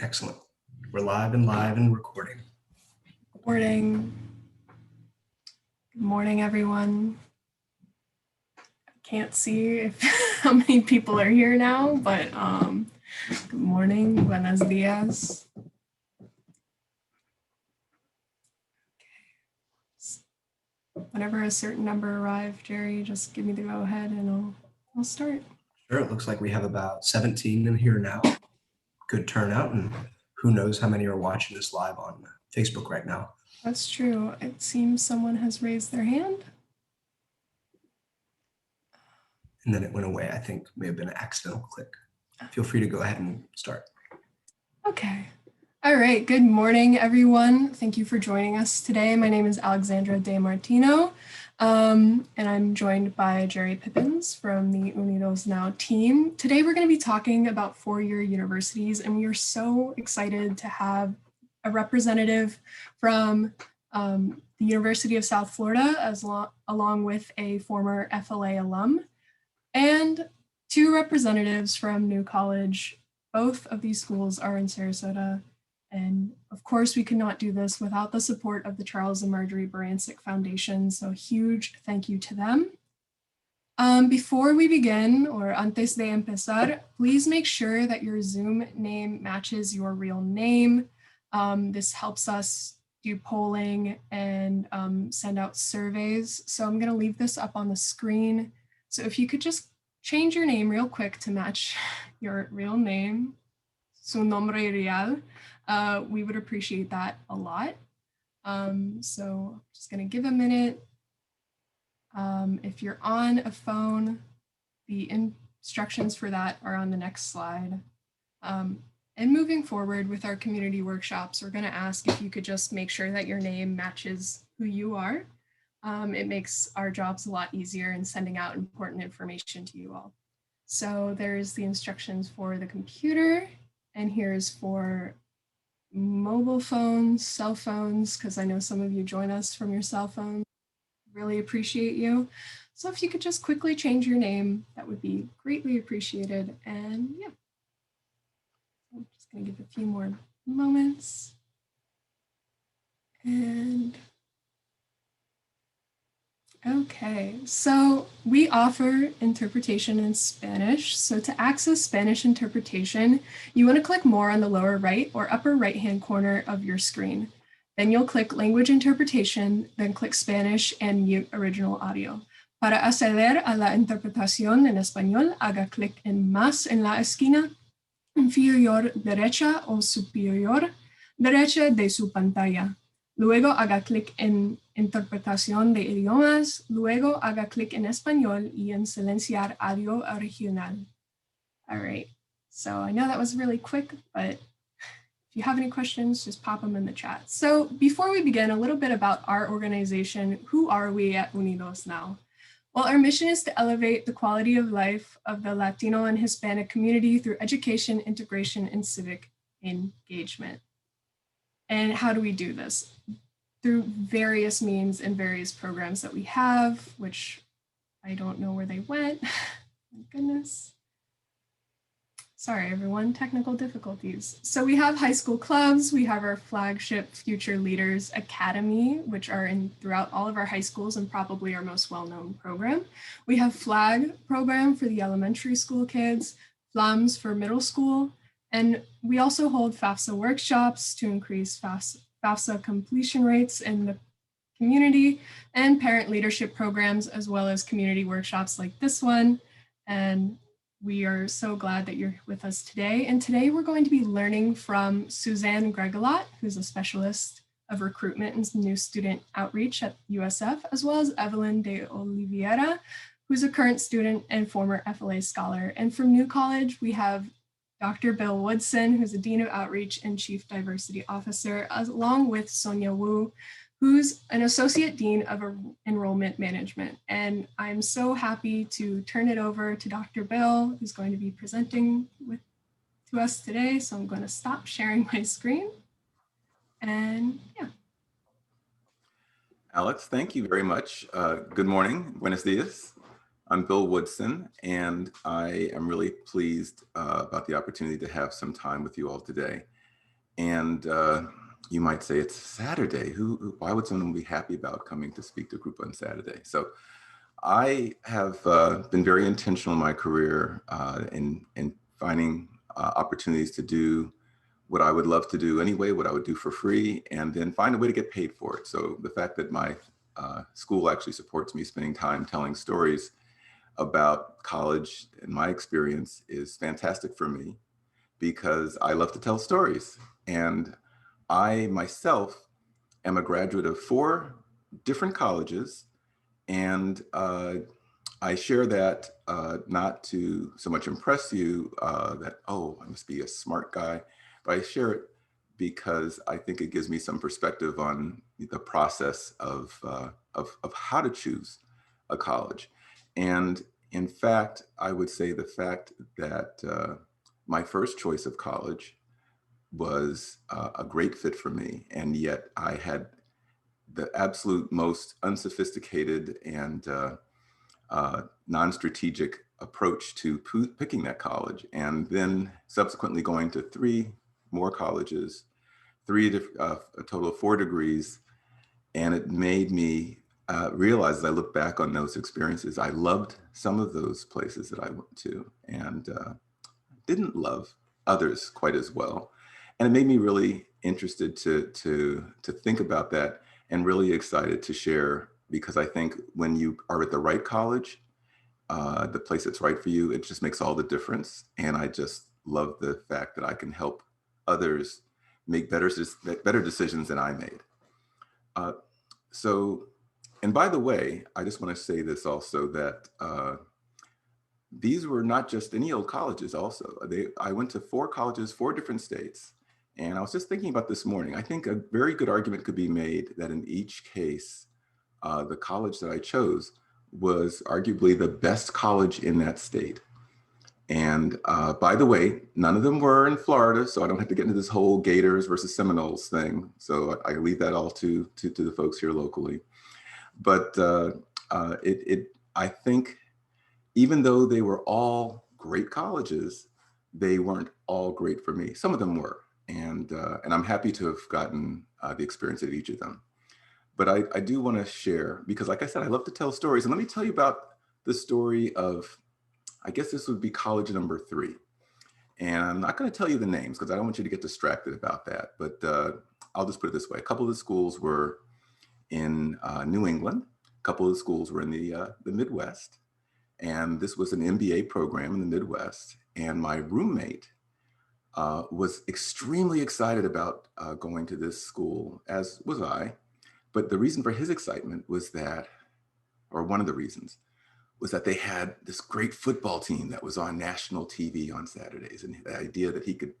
Excellent. We're live and recording. Good morning, everyone. I can't see how many people are here now, but good morning, buenos dias. Okay. Whenever a certain number arrives, Jerry, just give me the go ahead and I'll start. Sure, it looks like we have about 17 in here now. Good turnout, and who knows how many are watching this live on Facebook right now. That's true. It seems someone has raised their hand. And then it went away. I think may have been an accidental click. Feel free to go ahead and start. Okay. All right. Good morning, everyone. Thank you for joining us today. My name is Alexandra De Martino, and I'm joined by Jerry Pippins from the UnidosNow team. Today, we're going to be talking about four-year universities, and we are so excited to have a representative from the University of South Florida, along with a former FLA alum, and two representatives from New College. Both of these schools are in Sarasota. And of course, we could not do this without the support of the Charles and Marjorie Barancik Foundation. So huge thank you to them. Before we begin, or antes de empezar, please make sure that your Zoom name matches your real name. This helps us do polling and send out surveys. So I'm going to leave this up on the screen. So if you could just change your name real quick to match your real name, su nombre real, we would appreciate that a lot. So I'm just going to give a minute. If you're on a phone, the instructions for that are on the next slide. And moving forward with our community workshops, we're going to ask if you could just make sure that your name matches who you are. It makes our jobs a lot easier in sending out important information to you all. So there's the instructions for the computer, and here's for mobile phones, cell phones, because I know some of you join us from your cell phone. Really appreciate you. So if you could just quickly change your name, that would be greatly appreciated. And yeah, I'm just going to give a few more moments. And okay, so we offer interpretation in Spanish. So to access Spanish interpretation, you want to click more on the lower right or upper right-hand corner of your screen. Then you'll click Language Interpretation, then click Spanish and mute original audio. Para acceder a la interpretación en español, haga clic en Más en la esquina inferior derecha o superior derecha de su pantalla. Luego haga clic en Interpretación de idiomas, luego haga clic en Español y en Silenciar audio original. All right, so I know that was really quick, but if you have any questions, just pop them in the chat. So before we begin, a little bit about our organization. Who are we at UnidosNow? Well, our mission is to elevate the quality of life of the Latino and Hispanic community through education, integration, and civic engagement. And how do we do this? Through various means and various programs that we have, which I don't know where they went. My goodness. Sorry, everyone, technical difficulties. So we have high school clubs. We have our flagship Future Leaders Academy, which are throughout all of our high schools and probably our most well-known program. We have FLAG program for the elementary school kids, FLAMS for middle school, and we also hold FAFSA workshops to increase FAFSA completion rates in the community, and parent leadership programs, as well as community workshops like this one. And we are so glad that you're with us today. And today we're going to be learning from Suzanne Gregalot, who's a specialist of recruitment and new student outreach at USF, as well as Evelyn DeOliveira, who's a current student and former FLA scholar. And from New College, we have Dr. Bill Woodson, who's the Dean of Outreach and Chief Diversity Officer, along with Sonia Wu, who's an Associate Dean of Enrollment Management. And I'm so happy to turn it over to Dr. Bill, who's going to be presenting to us today. So I'm going to stop sharing my screen. And yeah. Alex, thank you very much. Good morning, buenos dias. I'm Bill Woodson, and I am really pleased about the opportunity to have some time with you all today. And you might say it's Saturday. Why would someone be happy about coming to speak to a group on Saturday? So I have been very intentional in my career in finding opportunities to do what I would love to do anyway, what I would do for free, and then find a way to get paid for it. So the fact that my school actually supports me spending time telling stories about college and my experience is fantastic for me because I love to tell stories. And I myself am a graduate of 4 different colleges, and I share that not to so much impress you that, oh, I must be a smart guy, but I share it because I think it gives me some perspective on the process of how to choose a college. And in fact, I would say the fact that my first choice of college was a great fit for me, and yet I had the absolute most unsophisticated and non-strategic approach to picking that college, and then subsequently going to 3 more colleges, a total of 4 degrees. And it made me realize, as I look back on those experiences, I loved some of those places that I went to and didn't love others quite as well. And it made me really interested to think about that, and really excited to share, because I think when you are at the right college, the place that's right for you, it just makes all the difference. And I just love the fact that I can help others make better decisions than I made. And by the way, I just want to say this also, that these were not just any old colleges also. I went to 4 colleges, 4 different states. And I was just thinking about this morning, I think a very good argument could be made that in each case, the college that I chose was arguably the best college in that state. And by the way, none of them were in Florida, so I don't have to get into this whole Gators versus Seminoles thing. So I leave that all to the folks here locally. But I think even though they were all great colleges, they weren't all great for me. Some of them were, and I'm happy to have gotten the experience at each of them. But I do want to share, because like I said, I love to tell stories. And let me tell you about the story of, I guess this would be college number 3. And I'm not going to tell you the names because I don't want you to get distracted about that. But I'll just put it this way. A couple of the schools were in New England. A couple of the schools were in the Midwest. And this was an MBA program in the Midwest. And my roommate was extremely excited about going to this school, as was I. But the reason for his excitement was that, or one of the reasons, was that they had this great football team that was on national TV on Saturdays. And the idea that he could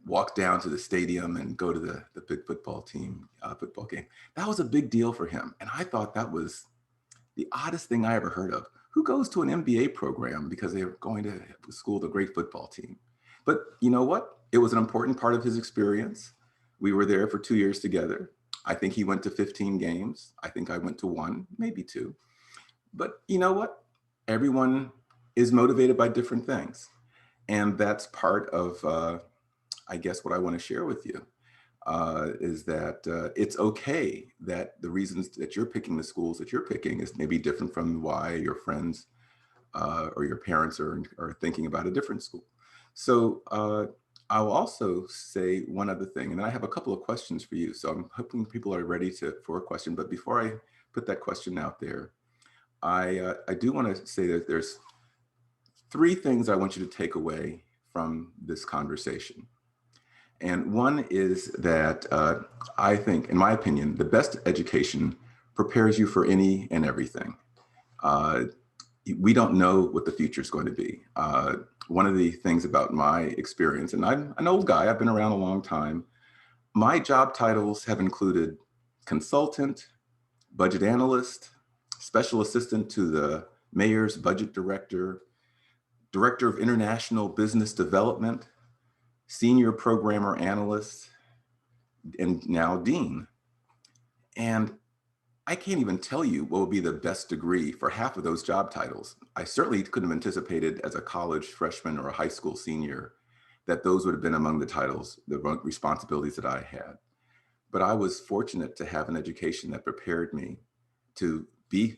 walk down to the stadium and go to the big football game, that was a big deal for him. And I thought that was the oddest thing I ever heard of. Who goes to an MBA program because they're going to school with a great football team? But you know what? It was an important part of his experience. We were there for 2 years together. I think he went to 15 games. I think I went to 1, maybe 2. But you know what? Everyone is motivated by different things. And that's part of, I guess, what I want to share with you, is that it's okay that the reasons that you're picking the schools that you're picking is maybe different from why your friends or your parents are thinking about a different school. So I'll also say one other thing, and then I have a couple of questions for you. So I'm hoping people are ready for a question. But before I put that question out there, I do want to say that there's 3 things I want you to take away from this conversation. And one is that I think, in my opinion, the best education prepares you for any and everything. We don't know what the future is going to be. One of the things about my experience, and I'm an old guy, I've been around a long time, my job titles have included consultant, budget analyst, special assistant to the mayor's budget director, director of international business development, senior programmer analyst, and now dean. And I can't even tell you what would be the best degree for half of those job titles. I certainly couldn't have anticipated as a college freshman or a high school senior that those would have been among the titles, the responsibilities that I had. But I was fortunate to have an education that prepared me to be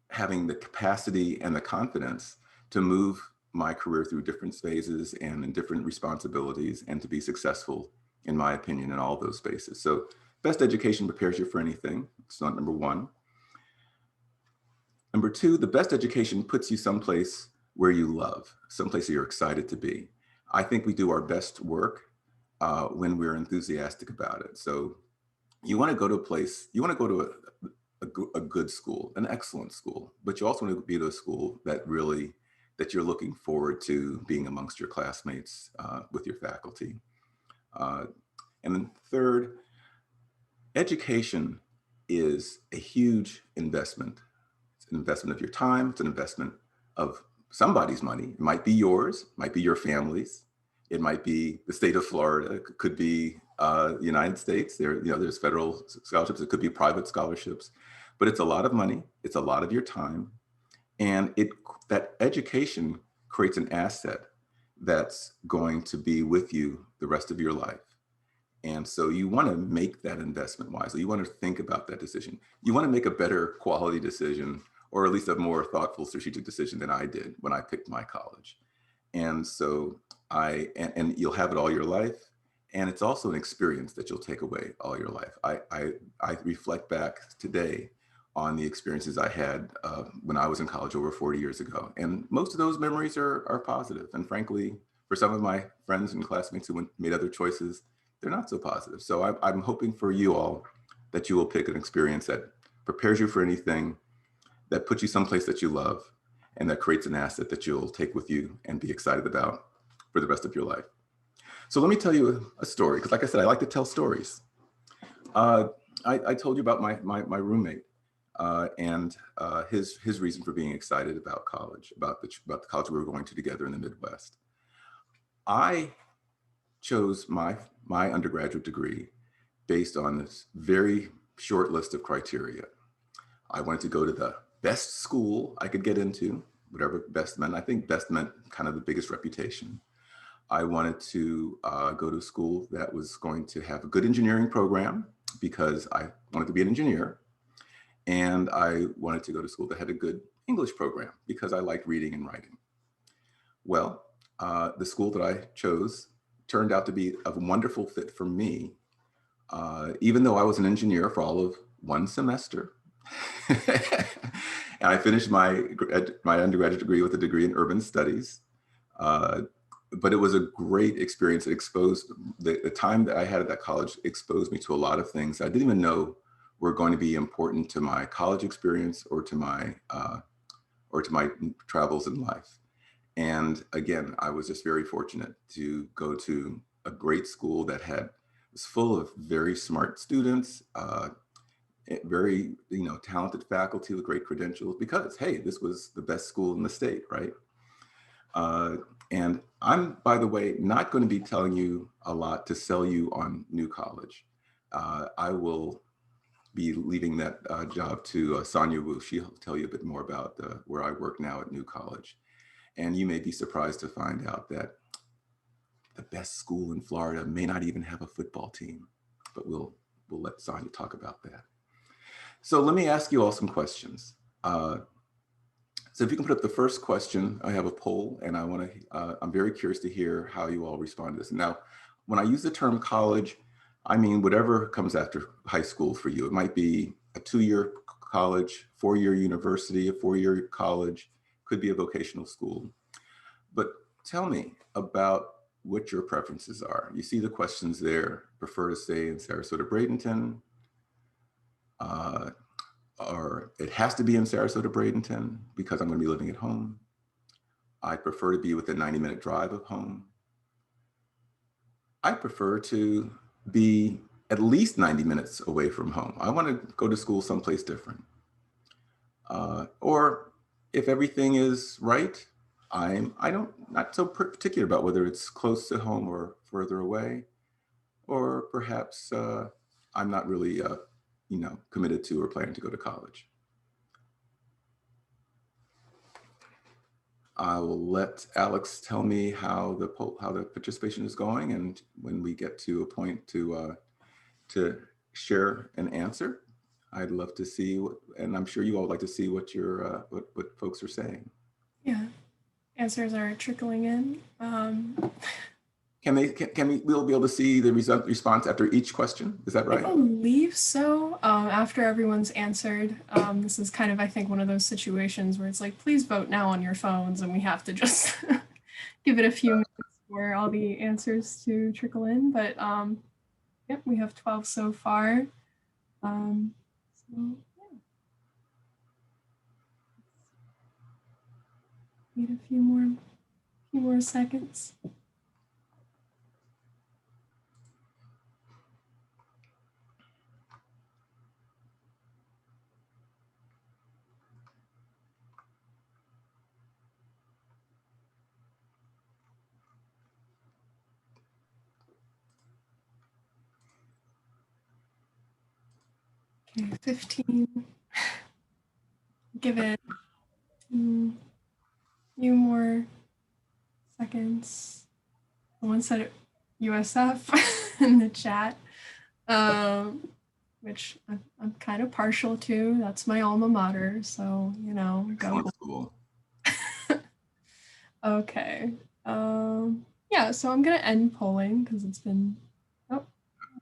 having the capacity and the confidence to move my career through different phases and in different responsibilities, and to be successful, in my opinion, in all those spaces. So best education prepares you for anything. It's not number one. Number two, the best education puts you someplace where you love, someplace that you're excited to be. I think we do our best work when we're enthusiastic about it. So you want to go to a place, you want to go to a good school, an excellent school, but you also want to be to a school that you're looking forward to being amongst your classmates, with your faculty. And then third, education is a huge investment. It's an investment of your time. It's an investment of somebody's money. It might be yours, might be your family's. It might be the state of Florida. It could be the United States. There's federal scholarships. It could be private scholarships, but it's a lot of money. It's a lot of your time, and that education creates an asset that's going to be with you the rest of your life. And so you want to make that investment wisely. You want to think about that decision. You want to make a better quality decision, or at least a more thoughtful strategic decision than I did when I picked my college. And so and you'll have it all your life. And it's also an experience that you'll take away all your life. I reflect back today on the experiences I had when I was in college over 40 years ago. And most of those memories are positive. And frankly, for some of my friends and classmates who made other choices, they're not so positive. So I'm hoping for you all that you will pick an experience that prepares you for anything, that puts you someplace that you love, and that creates an asset that you'll take with you and be excited about for the rest of your life. So let me tell you a story, because like I said, I like to tell stories. I told you about my roommate and his reason for being excited about college, about the college we were going to together in the Midwest. I chose my undergraduate degree based on this very short list of criteria. I wanted to go to the best school I could get into, whatever best meant. I think best meant kind of the biggest reputation. I wanted to go to a school that was going to have a good engineering program, because I wanted to be an engineer. And I wanted to go to school that had a good English program, because I liked reading and writing. Well, the school that I chose turned out to be a wonderful fit for me, even though I was an engineer for all of one semester. And I finished my undergraduate degree with a degree in urban studies. But it was a great experience. It exposed, the time that I had at that college exposed me to a lot of things I didn't even know were going to be important to my college experience or to my travels in life. And again, I was just very fortunate to go to a great school that was full of very smart students, very talented faculty with great credentials, because hey, this was the best school in the state, right? And I'm, by the way, not going to be telling you a lot to sell you on New College. I will be leaving that job to Sonia Wu. She'll tell you a bit more about where I work now at New College. And you may be surprised to find out that the best school in Florida may not even have a football team, but we'll let Sonia talk about that. So let me ask you all some questions. So if you can put up the first question, I have a poll, and I'm very curious to hear how you all respond to this. Now, when I use the term college, I mean whatever comes after high school for you. It might be a 2-year college, 4-year university, a 4-year college, could be a vocational school. But tell me about what your preferences are. You see the questions there. Prefer to stay in Sarasota-Bradenton, or it has to be in Sarasota-Bradenton because I'm going to be living at home. I prefer to be within a 90-minute drive of home. I prefer to be at least 90 minutes away from home. I want to go to school someplace different. Or if everything is right, not so particular about whether it's close to home or further away, or perhaps I'm not really committed to or planning to go to college. I will let Alex tell me how the participation is going, and when we get to a point to share an answer, I'd love to see what, and I'm sure you all would like to see what your what folks are saying. Yeah, answers are trickling in. Can we'll be able to see the response after each question? Is that I right? believe so. After everyone's answered, this is kind of, I think, one of those situations where it's like, please vote now on your phones, and we have to just give it a few minutes for all the answers to trickle in. But yep, we have 12 so far. So yeah. Need a few more seconds. Okay, 15. Give it a few more seconds. Someone said USF in the chat, which I'm kind of partial to. That's my alma mater, so you know, go. School. Okay. Yeah, so I'm gonna end polling because it's been one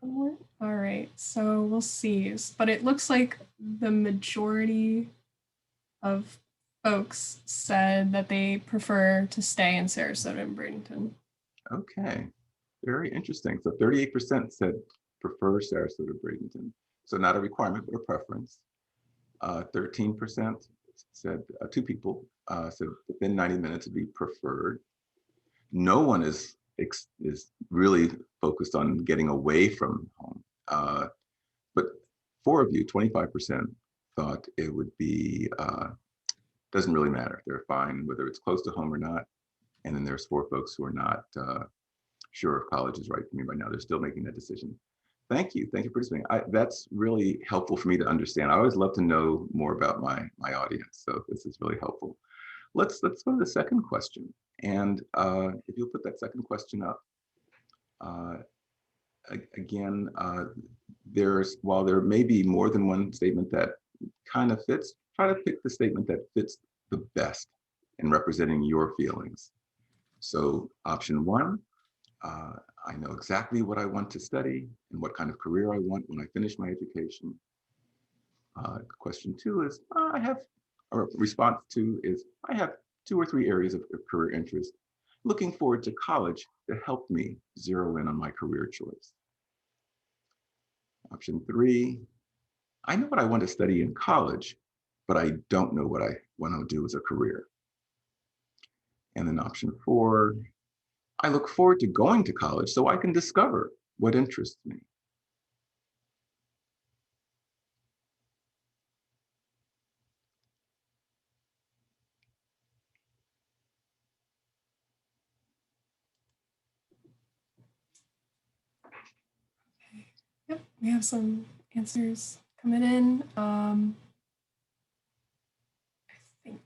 more. All right, so we'll see. But it looks like the majority of folks said that they prefer to stay in Sarasota and Bradenton. Okay, very interesting. So 38% said prefer Sarasota Bradenton. So not a requirement, but a preference. 13% said, two people said within 90 minutes would be preferred. No one is really focused on getting away from home. But 4 of you, 25%, thought it would be, doesn't really matter. They're fine whether it's close to home or not. And then there's 4 folks who are not sure if college is right for me right now. They're still making that decision. Thank you for participating. That's really helpful for me to understand. I always love to know more about my audience, so this is really helpful. Let's go to the second question. And if you'll put that second question up. Again, while there may be more than one statement that kind of fits, try to pick the statement that fits the best in representing your feelings. So option 1, I know exactly what I want to study and what kind of career I want when I finish my education. Question 2 is response 2 is I have 2 or 3 areas of career interest. Looking forward to college to help me zero in on my career choice. Option 3, I know what I want to study in college, but I don't know what I want to do as a career. And then option 4, I look forward to going to college so I can discover what interests me. Yep, we have some answers coming in. I think.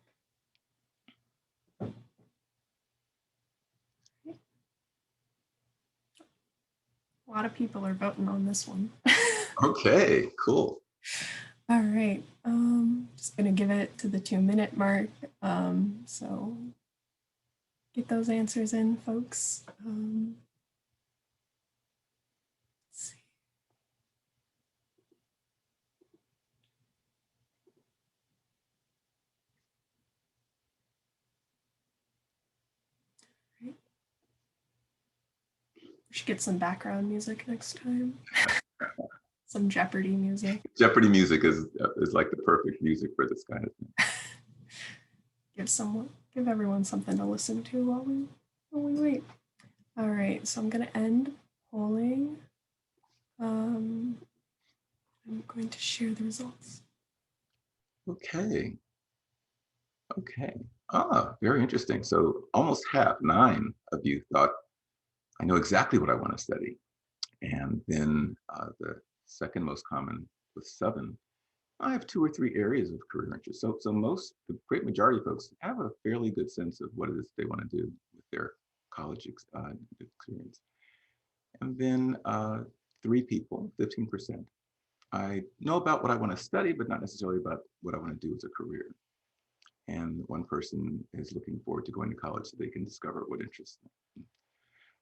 A lot of people are voting on this one. Okay, cool. All right, just gonna give it to the 2-minute mark. So get those answers in, folks. Let's see. Right. We should get some background music next time. Some Jeopardy music. Jeopardy music is like the perfect music for this kind of thing. Give everyone something to listen to while we wait. All right, so I'm gonna end polling. I'm going to share the results. Okay. Very interesting. So almost half, 9 of you thought, I know exactly what I want to study. And then the second most common was 7 I have 2 or 3 areas of career interest. So the great majority of folks have a fairly good sense of what it is they want to do with their college experience. And then 3 people, 15%. I know about what I want to study, but not necessarily about what I want to do as a career. And one person is looking forward to going to college so they can discover what interests them.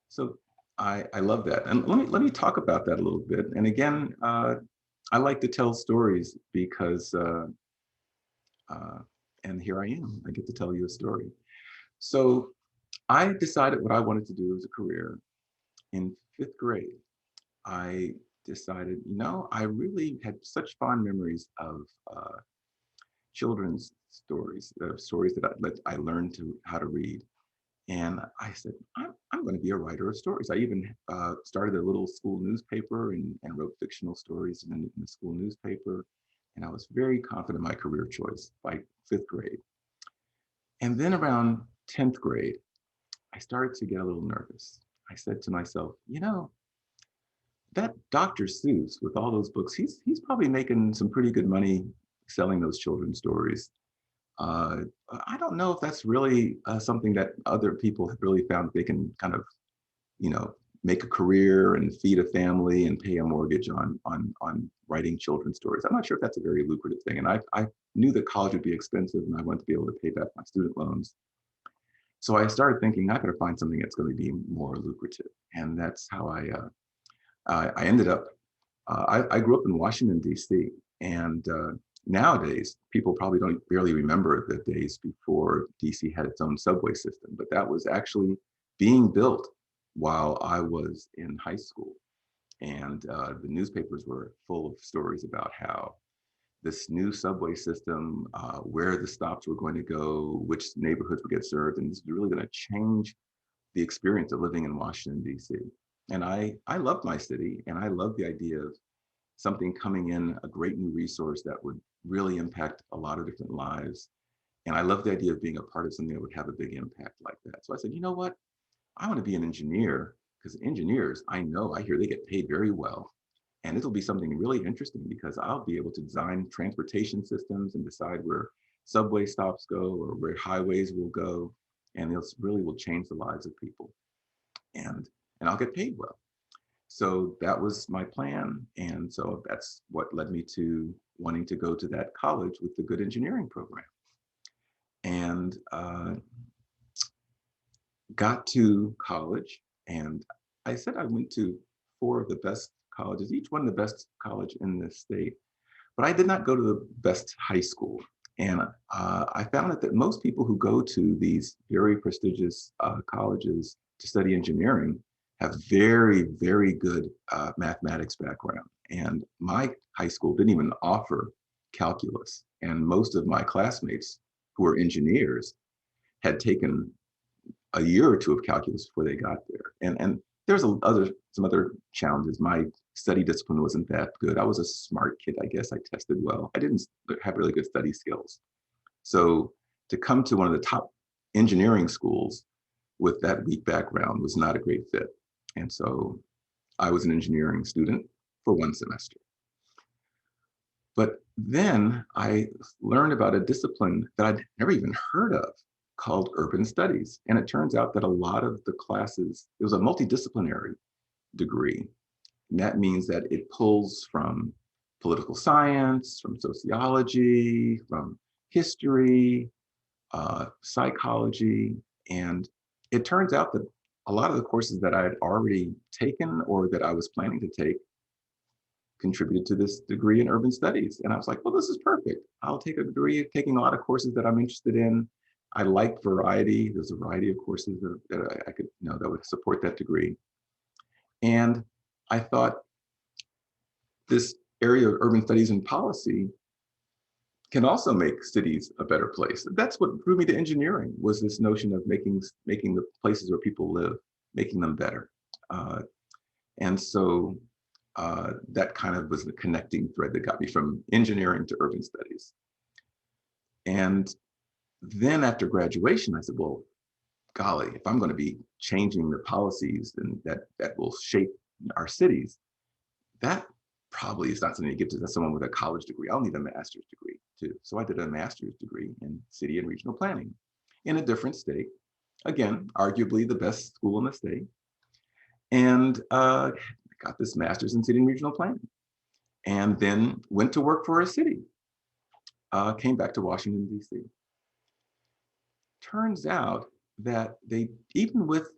So I love that. And let me talk about that a little bit. And again, I like to tell stories because, and here I am, I get to tell you a story. So I decided what I wanted to do as a career in 5th grade. I decided, I really had such fond memories of children's stories, stories that I learned how to read. And I said, I'm going to be a writer of stories. I even started a little school newspaper and wrote fictional stories in the school newspaper. And I was very confident in my career choice by 5th grade. And then around 10th grade, I started to get a little nervous. I said to myself, that Dr. Seuss with all those books, he's probably making some pretty good money selling those children's stories. I don't know if that's really something that other people have really found they can kind of, make a career and feed a family and pay a mortgage on writing children's stories. I'm not sure if that's a very lucrative thing. And I knew that college would be expensive and I wanted to be able to pay back my student loans. So I started thinking I could find something that's going to be more lucrative. And that's how I ended up. I grew up in Washington, D.C. And nowadays, people probably don't barely remember the days before DC had its own subway system, but that was actually being built while I was in high school. And the newspapers were full of stories about how this new subway system, where the stops were going to go, which neighborhoods would get served, and this was really going to change the experience of living in Washington, D.C. And I loved my city, and I loved the idea of something coming in, a great new resource that would really impact a lot of different lives. And I love the idea of being a part of something that would have a big impact like that. So I said, you know what? I want to be an engineer because engineers, I hear they get paid very well. And it'll be something really interesting because I'll be able to design transportation systems and decide where subway stops go or where highways will go. And it really will change the lives of people. And I'll get paid well. So that was my plan. And so that's what led me to wanting to go to that college with the good engineering program. And got to college, and I said I went to 4 of the best colleges, each one the best college in this state. But I did not go to the best high school. And I found out that most people who go to these very prestigious colleges to study engineering have very, very good mathematics background. And my high school didn't even offer calculus. And most of my classmates who were engineers had taken a year or 2 of calculus before they got there. And there's some other challenges. My study discipline wasn't that good. I was a smart kid, I guess. I tested well. I didn't have really good study skills. So to come to one of the top engineering schools with that weak background was not a great fit. And so I was an engineering student for 1 semester. But then I learned about a discipline that I'd never even heard of called urban studies. And it turns out that a lot of the classes, it was a multidisciplinary degree. And that means that it pulls from political science, from sociology, from history, psychology. And it turns out that a lot of the courses that I had already taken or that I was planning to take contributed to this degree in urban studies. And I was like, well, this is perfect. I'll take a degree taking a lot of courses that I'm interested in. I like variety. There's a variety of courses that I could, that would support that degree. And I thought this area of urban studies and policy can also make cities a better place. That's what drew me to engineering, was this notion of making the places where people live, making them better. And so that kind of was the connecting thread that got me from engineering to urban studies. And then after graduation, I said, well, golly, if I'm going to be changing the policies and that will shape our cities, that probably is not something you give to someone with a college degree. I'll need a master's degree too. So I did a master's degree in city and regional planning in a different state. Again, arguably the best school in the state. And got this master's in city and regional planning. And then went to work for a city. Came back to Washington, D.C. Turns out that they, even with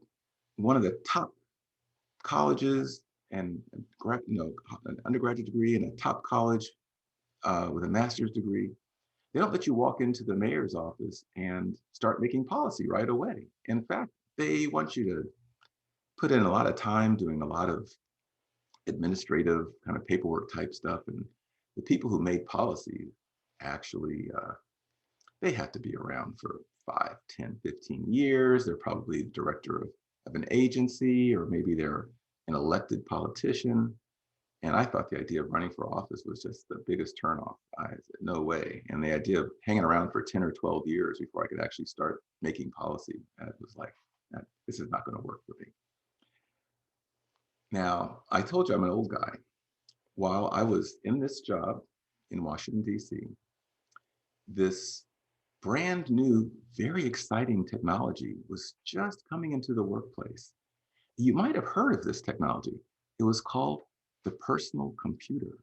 one of the top colleges and an undergraduate degree in a top college with a master's degree, they don't let you walk into the mayor's office and start making policy right away. In fact, they want you to put in a lot of time doing a lot of administrative kind of paperwork type stuff. And the people who made policy actually, they had to be around for 5, 10, 15 years. They're probably the director of an agency, or maybe they're an elected politician. And I thought the idea of running for office was just the biggest turnoff. I said, no way. And the idea of hanging around for 10 or 12 years before I could actually start making policy, it was like, this is not going to work for me. Now, I told you I'm an old guy. While I was in this job in Washington, D.C., this brand new, very exciting technology was just coming into the workplace. You might have heard of this technology. It was called the personal computer.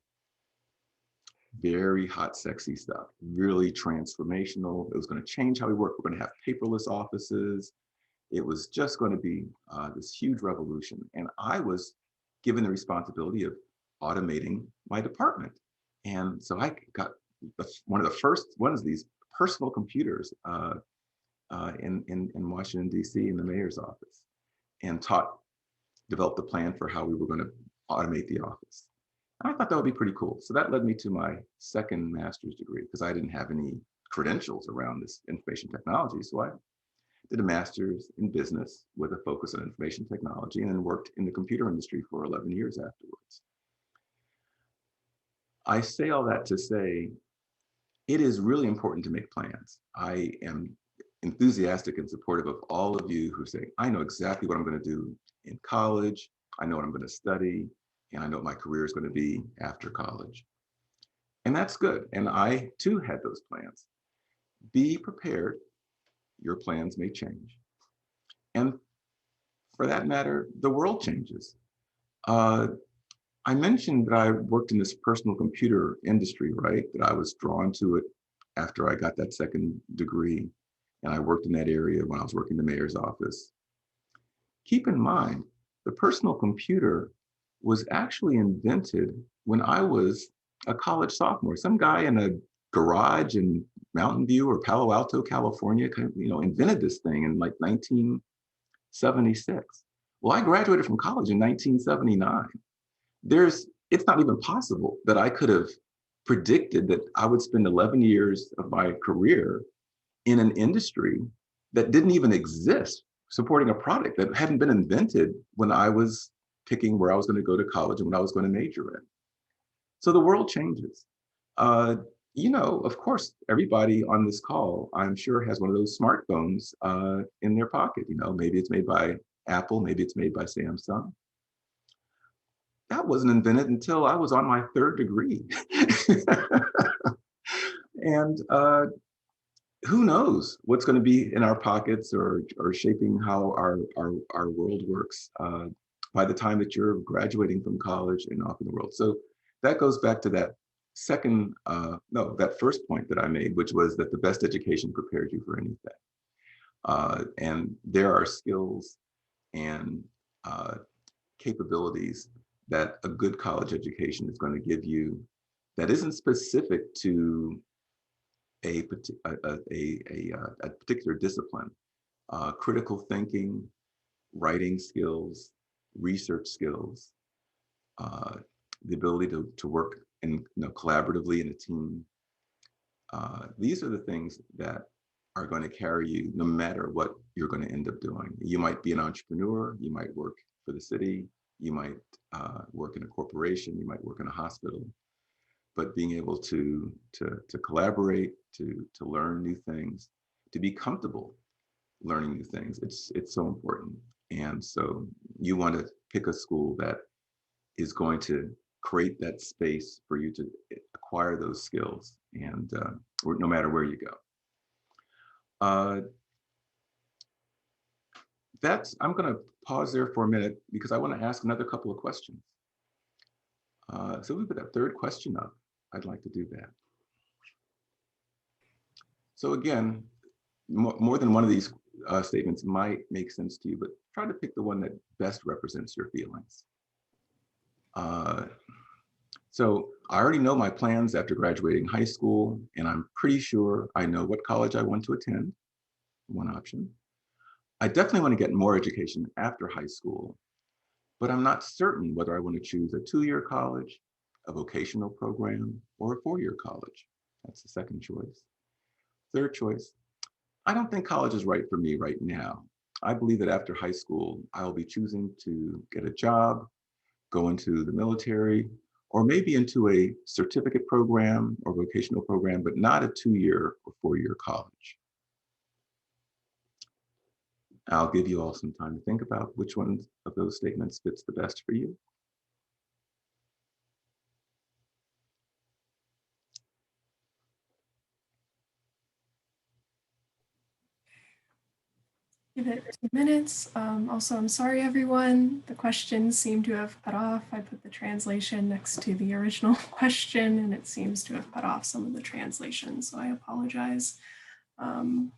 Very hot, sexy stuff, really transformational. It was going to change how we work. We're going to have paperless offices. It was just going to be this huge revolution. And I was given the responsibility of automating my department. And so I got one of the first ones of these personal computers in Washington, D.C. in the mayor's office, and developed a plan for how we were going to automate the office. And I thought that would be pretty cool. So that led me to my second master's degree, because I didn't have any credentials around this information technology. So I did a master's in business with a focus on information technology, and then worked in the computer industry for 11 years afterwards. I say all that to say, it is really important to make plans. I am enthusiastic and supportive of all of you who say, I know exactly what I'm going to do in college. I know what I'm going to study, and I know what my career is going to be after college. And that's good. And I too had those plans. Be prepared. Your plans may change. And for that matter, the world changes. I mentioned that I worked in this personal computer industry, right? That I was drawn to it after I got that second degree. And I worked in that area when I was working in the mayor's office. Keep in mind, the personal computer was actually invented when I was a college sophomore. Some guy in a garage in Mountain View or Palo Alto, California, invented this thing in like 1976. Well, I graduated from college in 1979. It's not even possible that I could have predicted that I would spend 11 years of my career in an industry that didn't even exist, supporting a product that hadn't been invented when I was picking where I was going to go to college and what I was going to major in. So the world changes. Of course, everybody on this call, I'm sure, has one of those smartphones in their pocket. Maybe it's made by Apple, maybe it's made by Samsung. That wasn't invented until I was on my third degree. And who knows what's going to be in our pockets or shaping how our world works by the time that you're graduating from college and off in the world. So that goes back to that first point that I made, which was that the best education prepares you for anything. And there are skills and capabilities that a good college education is going to give you that isn't specific to a particular discipline. Critical thinking, writing skills, research skills, the ability to work collaboratively in a team. These are the things that are going to carry you no matter what you're going to end up doing. You might be an entrepreneur, you might work for the city, you might work in a corporation, you might work in a hospital, but being able to collaborate, to learn new things, to be comfortable learning new things, it's so important. And so you want to pick a school that is going to create that space for you to acquire those skills, and no matter where you go. I'm going to pause there for a minute because I want to ask another couple of questions. So we put that third question up. I'd like to do that. So again, more than one of these statements might make sense to you, but try to pick the one that best represents your feelings. So I already know my plans after graduating high school, and I'm pretty sure I know what college I want to attend, one option. I definitely want to get more education after high school, but I'm not certain whether I want to choose a 2-year college, a vocational program, or a 4-year college. That's the second choice. Third choice, I don't think college is right for me right now. I believe that after high school, I will be choosing to get a job, go into the military, or maybe into a certificate program or vocational program, but not a 2-year or 4-year college. I'll give you all some time to think about which one of those statements fits the best for you. Give it 2 minutes. Also, I'm sorry, everyone. The questions seem to have cut off. I put the translation next to the original question, and it seems to have cut off some of the translations, so I apologize. Can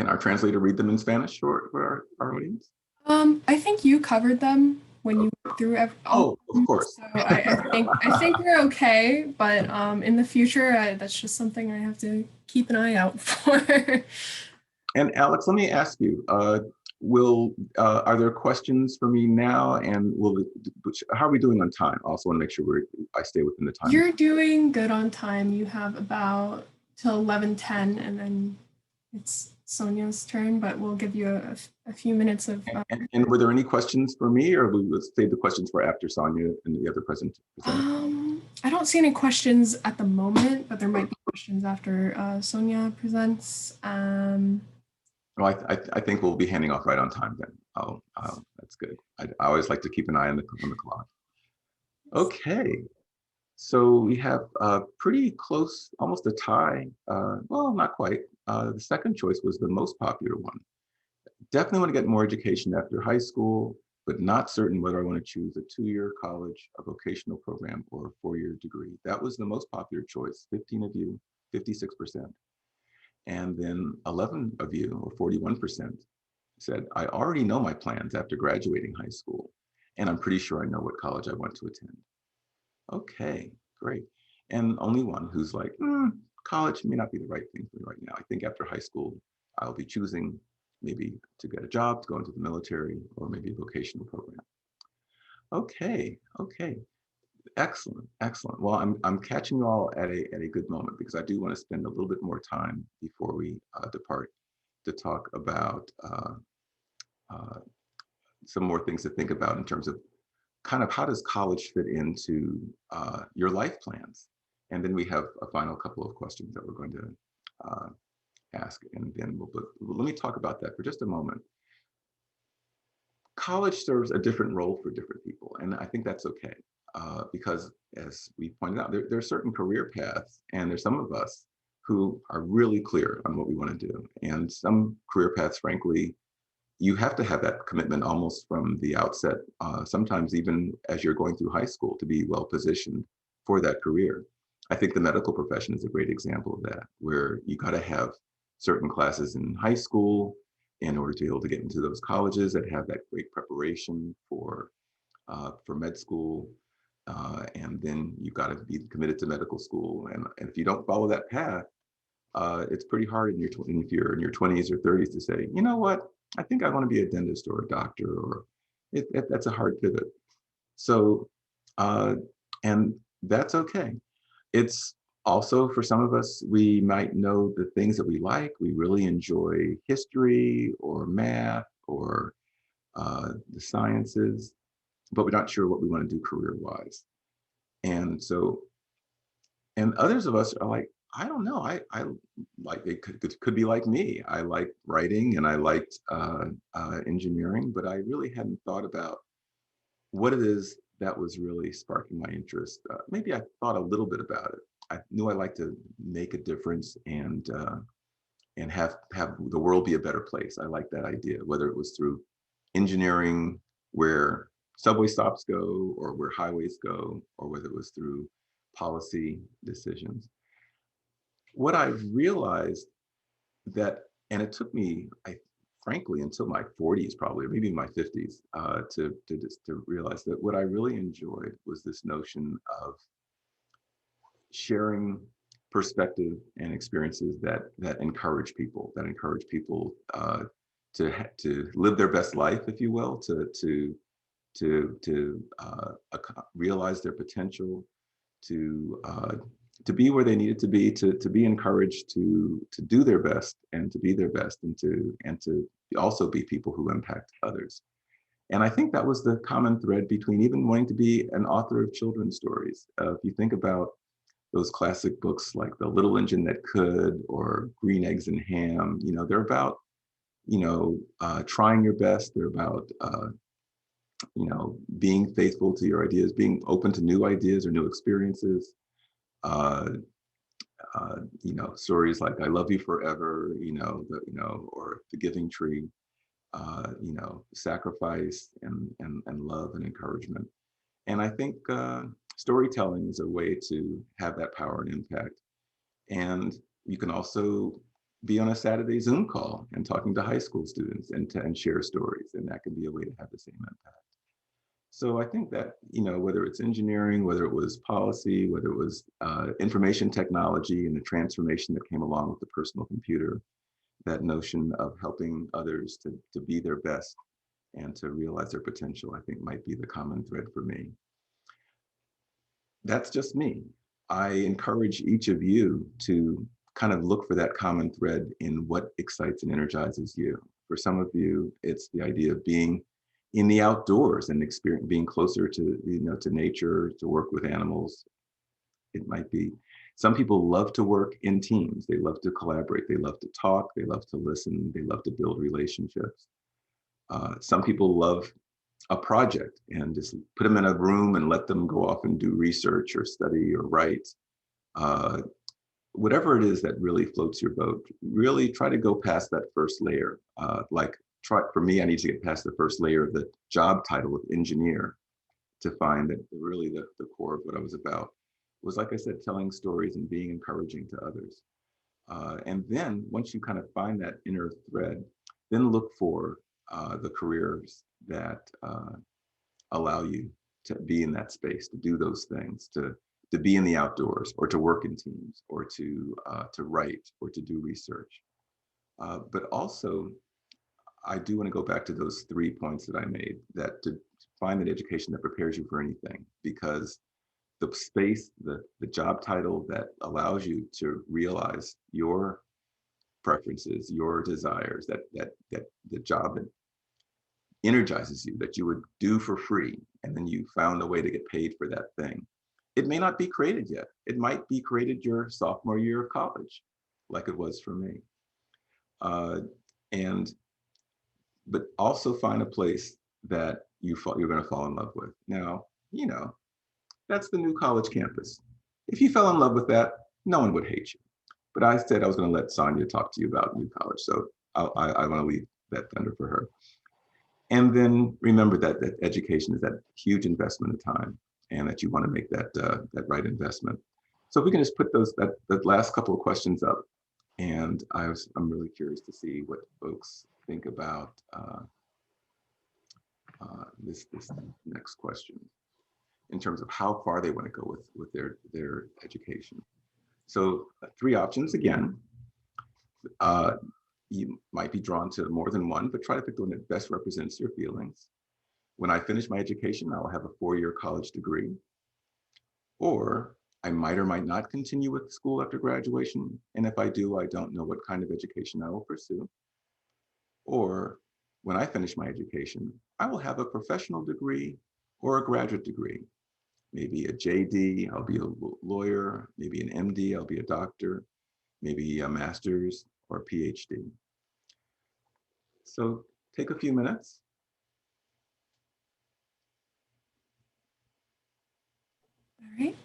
our translator read them in Spanish for our audience? I think you covered them when you went through all. Oh, of course. So I think we're okay, but in the future, that's just something I have to keep an eye out for. And Alex, let me ask you, are there questions for me now? And how are we doing on time? I also want to make sure I stay within the time. You're doing good on time. You have about till 11:10, and then it's Sonia's turn, but we'll give you a few minutes of. And were there any questions for me, or we would save the questions for after Sonia and the other presenter? I don't see any questions at the moment, but there might be questions after Sonia presents. Well, I think we'll be handing off right on time then. That's good. I always like to keep an eye on the clock. Okay, so we have pretty close, almost a tie. Well, not quite. The second choice was the most popular one. Definitely want to get more education after high school, but not certain whether I want to choose a 2-year college, a vocational program, or a 4-year degree. That was the most popular choice, 15 of you, 56%. And then 11 of you, or 41%, said, I already know my plans after graduating high school, and I'm pretty sure I know what college I want to attend. Okay, great. And only one who's like, college may not be the right thing for me right now. I think after high school, I'll be choosing maybe to get a job, to go into the military, or maybe a vocational program. Okay. Excellent. Well, I'm catching you all at a good moment because I do want to spend a little bit more time before we depart to talk about some more things to think about in terms of kind of how does college fit into your life plans? And then we have a final couple of questions that we're going to ask, and then let me talk about that for just a moment. College serves a different role for different people, and I think that's okay. Because as we pointed out, there are certain career paths, and there's some of us who are really clear on what we want to do. And some career paths, frankly, you have to have that commitment almost from the outset, sometimes even as you're going through high school, to be well positioned for that career. I think the medical profession is a great example of that, where you got to have certain classes in high school in order to be able to get into those colleges that have that great preparation for med school. And then you've got to be committed to medical school. And if you don't follow that path, it's pretty hard if you're in your 20s or 30s to say, you know what, I think I want to be a dentist or a doctor, or that's a hard pivot. So, and that's okay. It's also, for some of us, we might know the things that we like. We really enjoy history or math or the sciences, but we're not sure what we want to do career-wise. And so, and others of us are like, I don't know. I like, it could be like me. I like writing and I liked engineering, but I really hadn't thought about what it is that was really sparking my interest. Maybe I thought a little bit about it. I knew I liked to make a difference and have the world be a better place. I like that idea, whether it was through engineering, where subway stops go, or where highways go, or whether it was through policy decisions. What I've realized that, and it took me, frankly, until my 40s, probably, or maybe my 50s, to realize that what I really enjoyed was this notion of sharing perspective and experiences that encourage people, to live their best life, if you will, realize their potential, to be where they needed to be, to be encouraged to do their best and to be their best, and to also be people who impact others. And I think that was the common thread between even wanting to be an author of children's stories. If you think about those classic books like The Little Engine That Could or Green Eggs and Ham, they're about, trying your best. They're about, being faithful to your ideas, being open to new ideas or new experiences. Stories like I Love You Forever, or The Giving Tree, sacrifice and love and encouragement. And I think storytelling is a way to have that power and impact. And you can also be on a Saturday Zoom call and talking to high school students and share stories, and that can be a way to have the same impact. So I think that, whether it's engineering, whether it was policy, whether it was information technology and the transformation that came along with the personal computer, that notion of helping others to be their best and to realize their potential, I think might be the common thread for me. That's just me. I encourage each of you to kind of look for that common thread in what excites and energizes you. For some of you, it's the idea of being in the outdoors and being closer to, to nature, to work with animals. It might be, some people love to work in teams. They love to collaborate. They love to talk. They love to listen. They love to build relationships. Some people love a project and just put them in a room and let them go off and do research or study or write. Whatever it is that really floats your boat, really try to go past that first layer. For me, I need to get past the first layer of the job title of engineer to find that really the core of what I was about was, like I said, telling stories and being encouraging to others. And then once you kind of find that inner thread, then look for the careers that allow you to be in that space, to do those things, to be in the outdoors, or to work in teams, or to write, or to do research. But also, I do want to go back to those 3 points that I made, that to find an education that prepares you for anything, because the space, the job title that allows you to realize your preferences, your desires, that the job that energizes you, that you would do for free, and then you found a way to get paid for that thing. It may not be created yet. It might be created your sophomore year of college, like it was for me. But also find a place that you're going to fall in love with. Now, that's the new college campus. If you fell in love with that, no one would hate you. But I said I was going to let Sonia talk to you about new college, so I want to leave that thunder for her. And then remember that education is that huge investment of time, and that you want to make that right investment. So if we can just put that last couple of questions up, and I'm really curious to see what folks think about this next question in terms of how far they want to go with their education. So 3 options again. You might be drawn to more than one, but try to pick the one that best represents your feelings. When I finish my education, I will have a 4-year college degree. Or I might or might not continue with school after graduation. And if I do, I don't know what kind of education I will pursue. Or when I finish my education, I will have a professional degree or a graduate degree. maybe a JD, I'll be a lawyer, maybe an MD, I'll be a doctor, maybe a master's or a PhD. So take a few minutes. All right.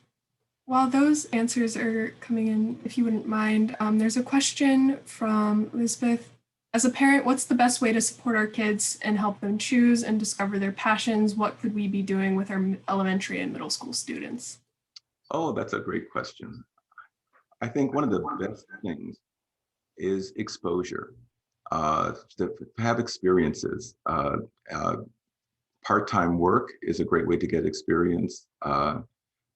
While those answers are coming in, if you wouldn't mind, there's a question from Elizabeth. As a parent, what's the best way to support our kids and help them choose and discover their passions? What could we be doing with our elementary and middle school students? Oh, that's a great question. I think one of the best things is exposure, to have experiences. Part-time work is a great way to get experience.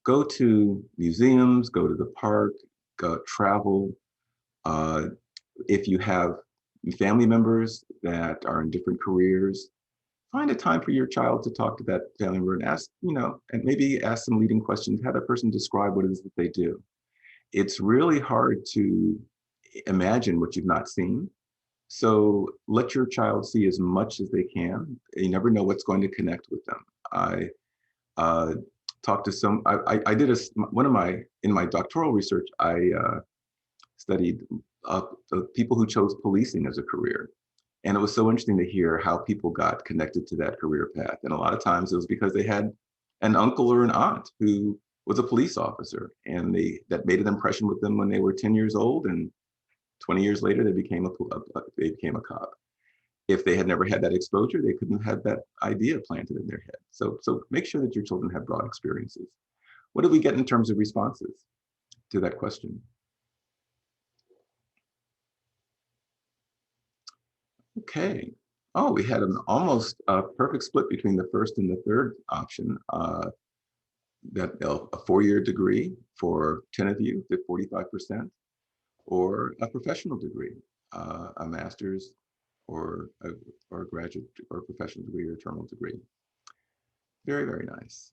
Go to museums, go to the park, go travel. If you have family members that are in different careers, find a time for your child to talk to that family member and ask, and maybe ask some leading questions, have that person describe what it is that they do. It's really hard to imagine what you've not seen. So let your child see as much as they can. You never know what's going to connect with them. I talked to I did in my doctoral research, I studied the people who chose policing as a career. And it was so interesting to hear how people got connected to that career path. And a lot of times it was because they had an uncle or an aunt who was a police officer, and that made an impression with them when they were 10 years old, and 20 years later they became a cop. If they had never had that exposure, they couldn't have that idea planted in their head. So make sure that your children have broad experiences. What did we get in terms of responses to that question? Okay. Oh, we had an almost perfect split between the first and the third option. That a 4-year degree for 10 of you, 45%, or a professional degree, a master's or a graduate or professional degree or terminal degree. Very, very nice.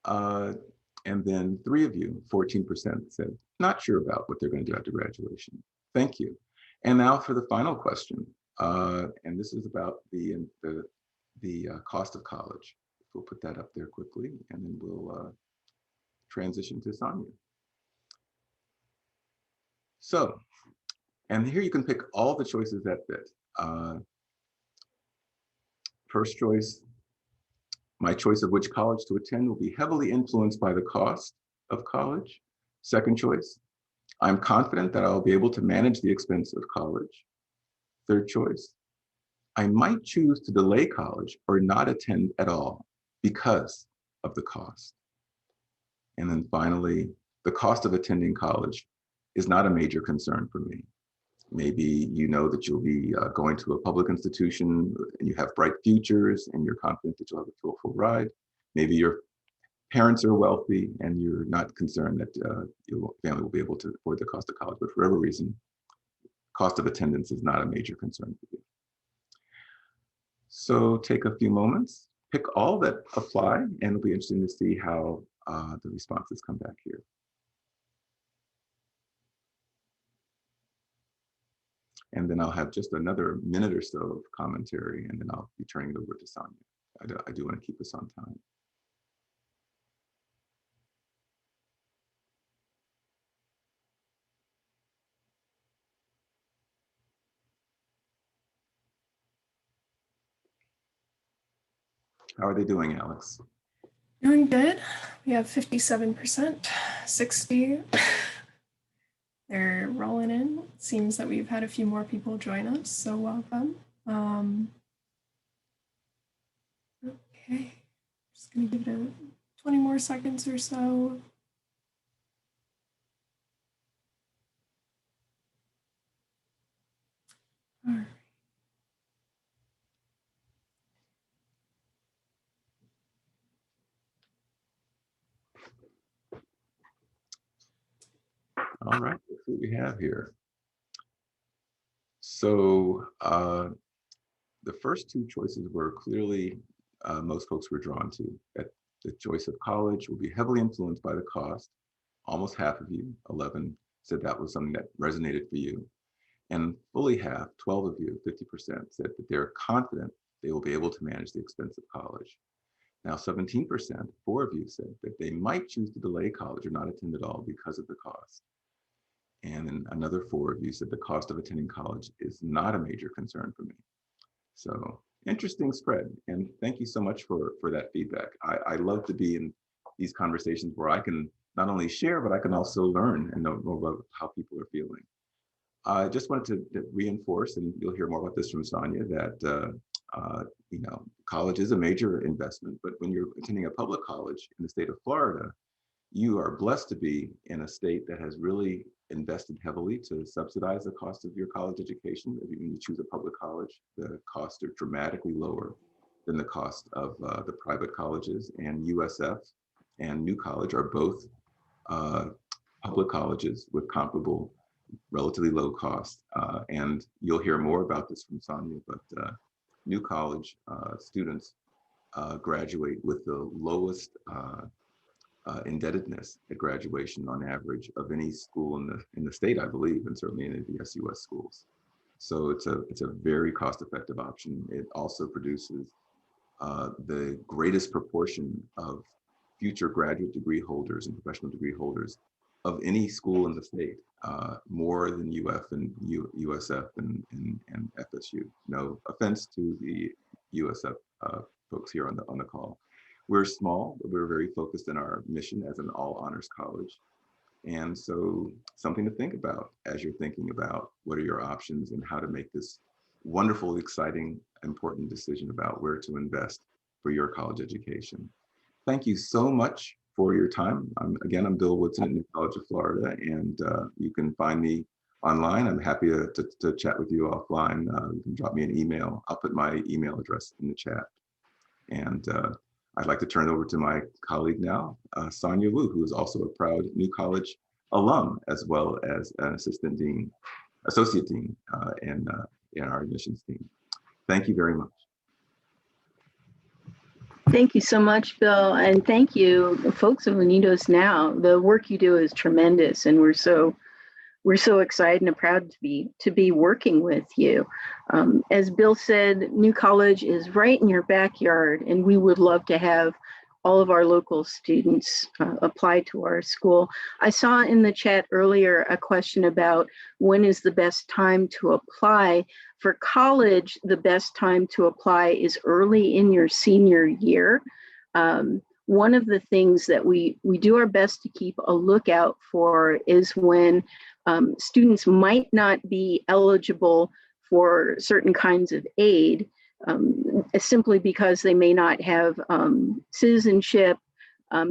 And then 3 of you, 14%, said not sure about what they're going to do after graduation. Thank you. And now for the final question. And this is about the cost of college. We'll put that up there quickly, and then we'll transition to Sonia. So, and here you can pick all the choices that fit. First choice, my choice of which college to attend will be heavily influenced by the cost of college. Second choice, I'm confident that I'll be able to manage the expense of college. Third choice, I might choose to delay college or not attend at all because of the cost. And then finally, the cost of attending college is not a major concern for me. Maybe you know that you'll be going to a public institution and you have bright futures and you're confident that you'll have a full ride. Maybe your parents are wealthy and you're not concerned that your family will be able to afford the cost of college, but for whatever reason, cost of attendance is not a major concern for you. So take a few moments, pick all that apply, and it'll be interesting to see how the responses come back here. And then I'll have just another minute or so of commentary, and then I'll be turning it over to Sonia. I do want to keep us on time. How are they doing, Alex? Doing good. We have 57%, 60. They're rolling in. It seems that we've had a few more people join us, so welcome. Okay, just gonna give it 20 more seconds or so. All right. All right, let's see what we have here. So the first two choices were clearly most folks were drawn to. That the choice of college will be heavily influenced by the cost. Almost half of you, 11, said that was something that resonated for you. And fully half, 12 of you, 50%, said that they're confident they will be able to manage the expense of college. Now, 17%, 4 of you said that they might choose to delay college or not attend at all because of the cost. And then another 4 of you said the cost of attending college is not a major concern for me. So interesting spread. And thank you so much for that feedback. I love to be in these conversations where I can not only share, but I can also learn and know more about how people are feeling. I just wanted to reinforce, and you'll hear more about this from Sonia, that college is a major investment, but when you're attending a public college in the state of Florida, you are blessed to be in a state that has really invested heavily to subsidize the cost of your college education. When you choose a public college, the costs are dramatically lower than the cost of the private colleges, and USF and New College are both public colleges with comparable, relatively low cost. And you'll hear more about this from Sonia, but New College students graduate with the lowest indebtedness at graduation on average of any school in the state, I believe, and certainly in the SUS schools. So it's a very cost-effective option. It also produces the greatest proportion of future graduate degree holders and professional degree holders of any school in the state, more than UF and USF and FSU. No offense to the USF folks here on the call. We're small, but we're very focused in our mission as an all honors college. And so something to think about as you're thinking about what are your options and how to make this wonderful, exciting, important decision about where to invest for your college education. Thank you so much for your time. I'm Bill Woodson at New College of Florida, and you can find me online. I'm happy to chat with you offline. You can drop me an email. I'll put my email address in the chat. And I'd like to turn it over to my colleague now, Sonia Wu, who is also a proud New College alum, as well as an associate dean in our admissions team. Thank you very much. Thank you so much, Bill, and thank you, folks of UnidosNow. The work you do is tremendous, and we're so excited and proud to be working with you. As Bill said, New College is right in your backyard, and we would love to have all of our local students apply to our school. I saw in the chat earlier a question about when is the best time to apply. For college, the best time to apply is early in your senior year. One of the things that we do our best to keep a lookout for is when students might not be eligible for certain kinds of aid, simply because they may not have citizenship,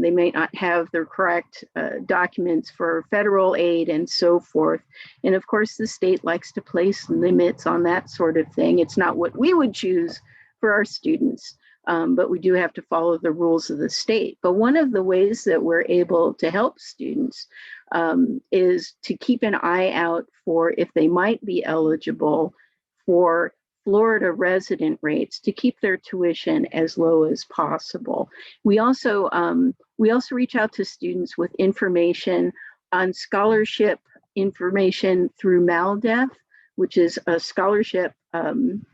they may not have the correct documents for federal aid and so forth. And of course, the state likes to place limits on that sort of thing. It's not what we would choose for our students, but we do have to follow the rules of the state. But one of the ways that we're able to help students is to keep an eye out for if they might be eligible for Florida resident rates to keep their tuition as low as possible. We also reach out to students with information on scholarship information through maldef, which is a scholarship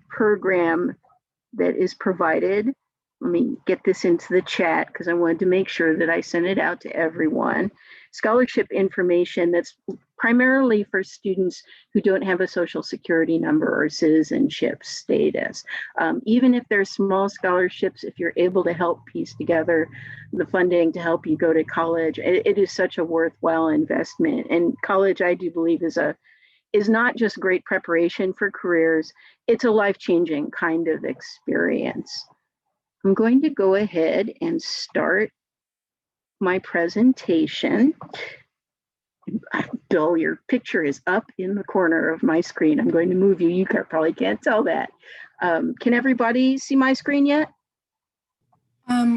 program that is provided. Let me get this into the chat because I wanted to make sure that I sent it out to everyone. Scholarship information that's primarily for students who don't have a social security number or citizenship status. Even if they're small scholarships, if you're able to help piece together the funding to help you go to college, it is such a worthwhile investment. And college, I do believe, is not just great preparation for careers, it's a life-changing kind of experience. I'm going to go ahead and start my presentation. Bill, your picture is up in the corner of my screen. I'm going to move you. You probably can't tell that. Can everybody see my screen yet?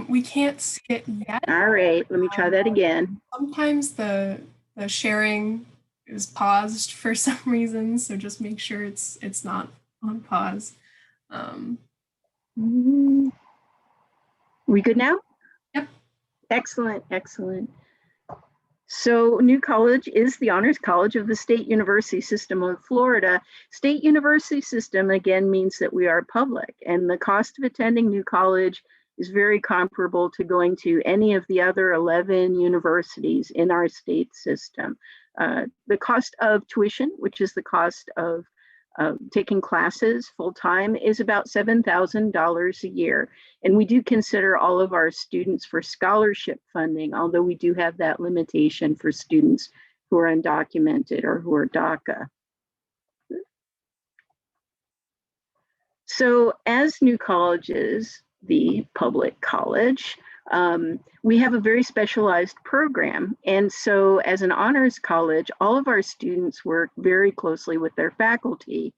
We can't see it yet. All right, let me try that again. Sometimes the sharing is paused for some reason, so just make sure it's not on pause. We good now? Yep. Excellent, excellent. So New College is the honors college of the State University System of Florida. State University System, again, means that we are public, and the cost of attending New College is very comparable to going to any of the other 11 universities in our state system. The cost of tuition, which is the cost of taking classes full-time, is about $7,000 a year. And we do consider all of our students for scholarship funding, although we do have that limitation for students who are undocumented or who are DACA. So as New Colleges, the public college, we have a very specialized program. And so as an honors college, all of our students work very closely with their faculty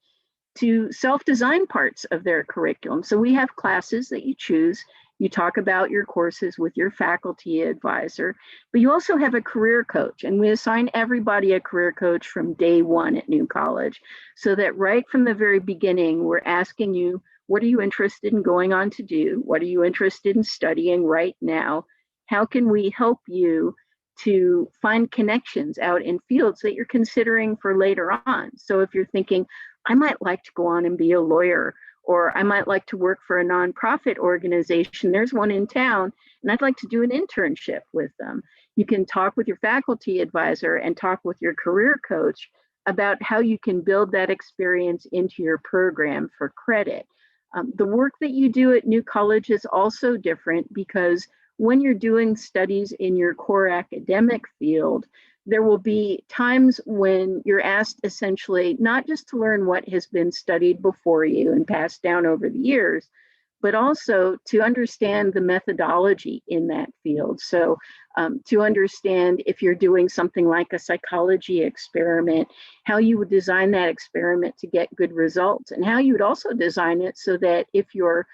to self-design parts of their curriculum. So we have classes that you choose. You talk about your courses with your faculty advisor, but you also have a career coach, and we assign everybody a career coach from day one at New College, so that right from the very beginning, we're asking you, what are you interested in going on to do? What are you interested in studying right now? How can we help you to find connections out in fields that you're considering for later on? So if you're thinking, I might like to go on and be a lawyer, or I might like to work for a nonprofit organization, there's one in town, and I'd like to do an internship with them. You can talk with your faculty advisor and talk with your career coach about how you can build that experience into your program for credit. The work that you do at New College is also different, because when you're doing studies in your core academic field, there will be times when you're asked essentially not just to learn what has been studied before you and passed down over the years, but also to understand the methodology in that field. So to understand, if you're doing something like a psychology experiment, how you would design that experiment to get good results, and how you would also design it so that if you're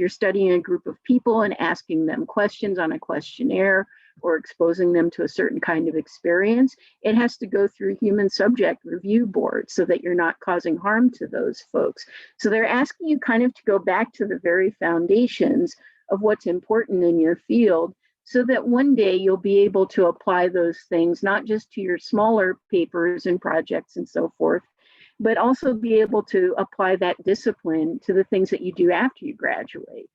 studying a group of people and asking them questions on a questionnaire or exposing them to a certain kind of experience, it has to go through human subject review boards so that you're not causing harm to those folks. So they're asking you kind of to go back to the very foundations of what's important in your field, so that one day you'll be able to apply those things, not just to your smaller papers and projects and so forth, but also be able to apply that discipline to the things that you do after you graduate.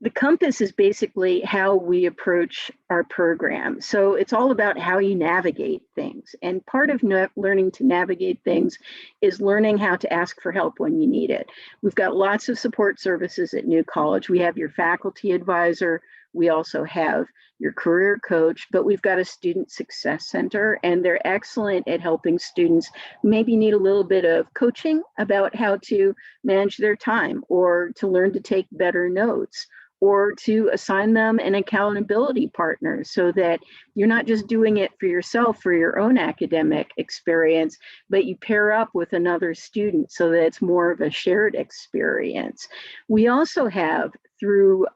The compass is basically how we approach our program. So it's all about how you navigate things. And part of learning to navigate things is learning how to ask for help when you need it. We've got lots of support services at New College. We have your faculty advisor. We also have your career coach, but we've got a student success center, and they're excellent at helping students who maybe need a little bit of coaching about how to manage their time, or to learn to take better notes, or to assign them an accountability partner, so that you're not just doing it for yourself for your own academic experience, but you pair up with another student so that it's more of a shared experience. We also have, through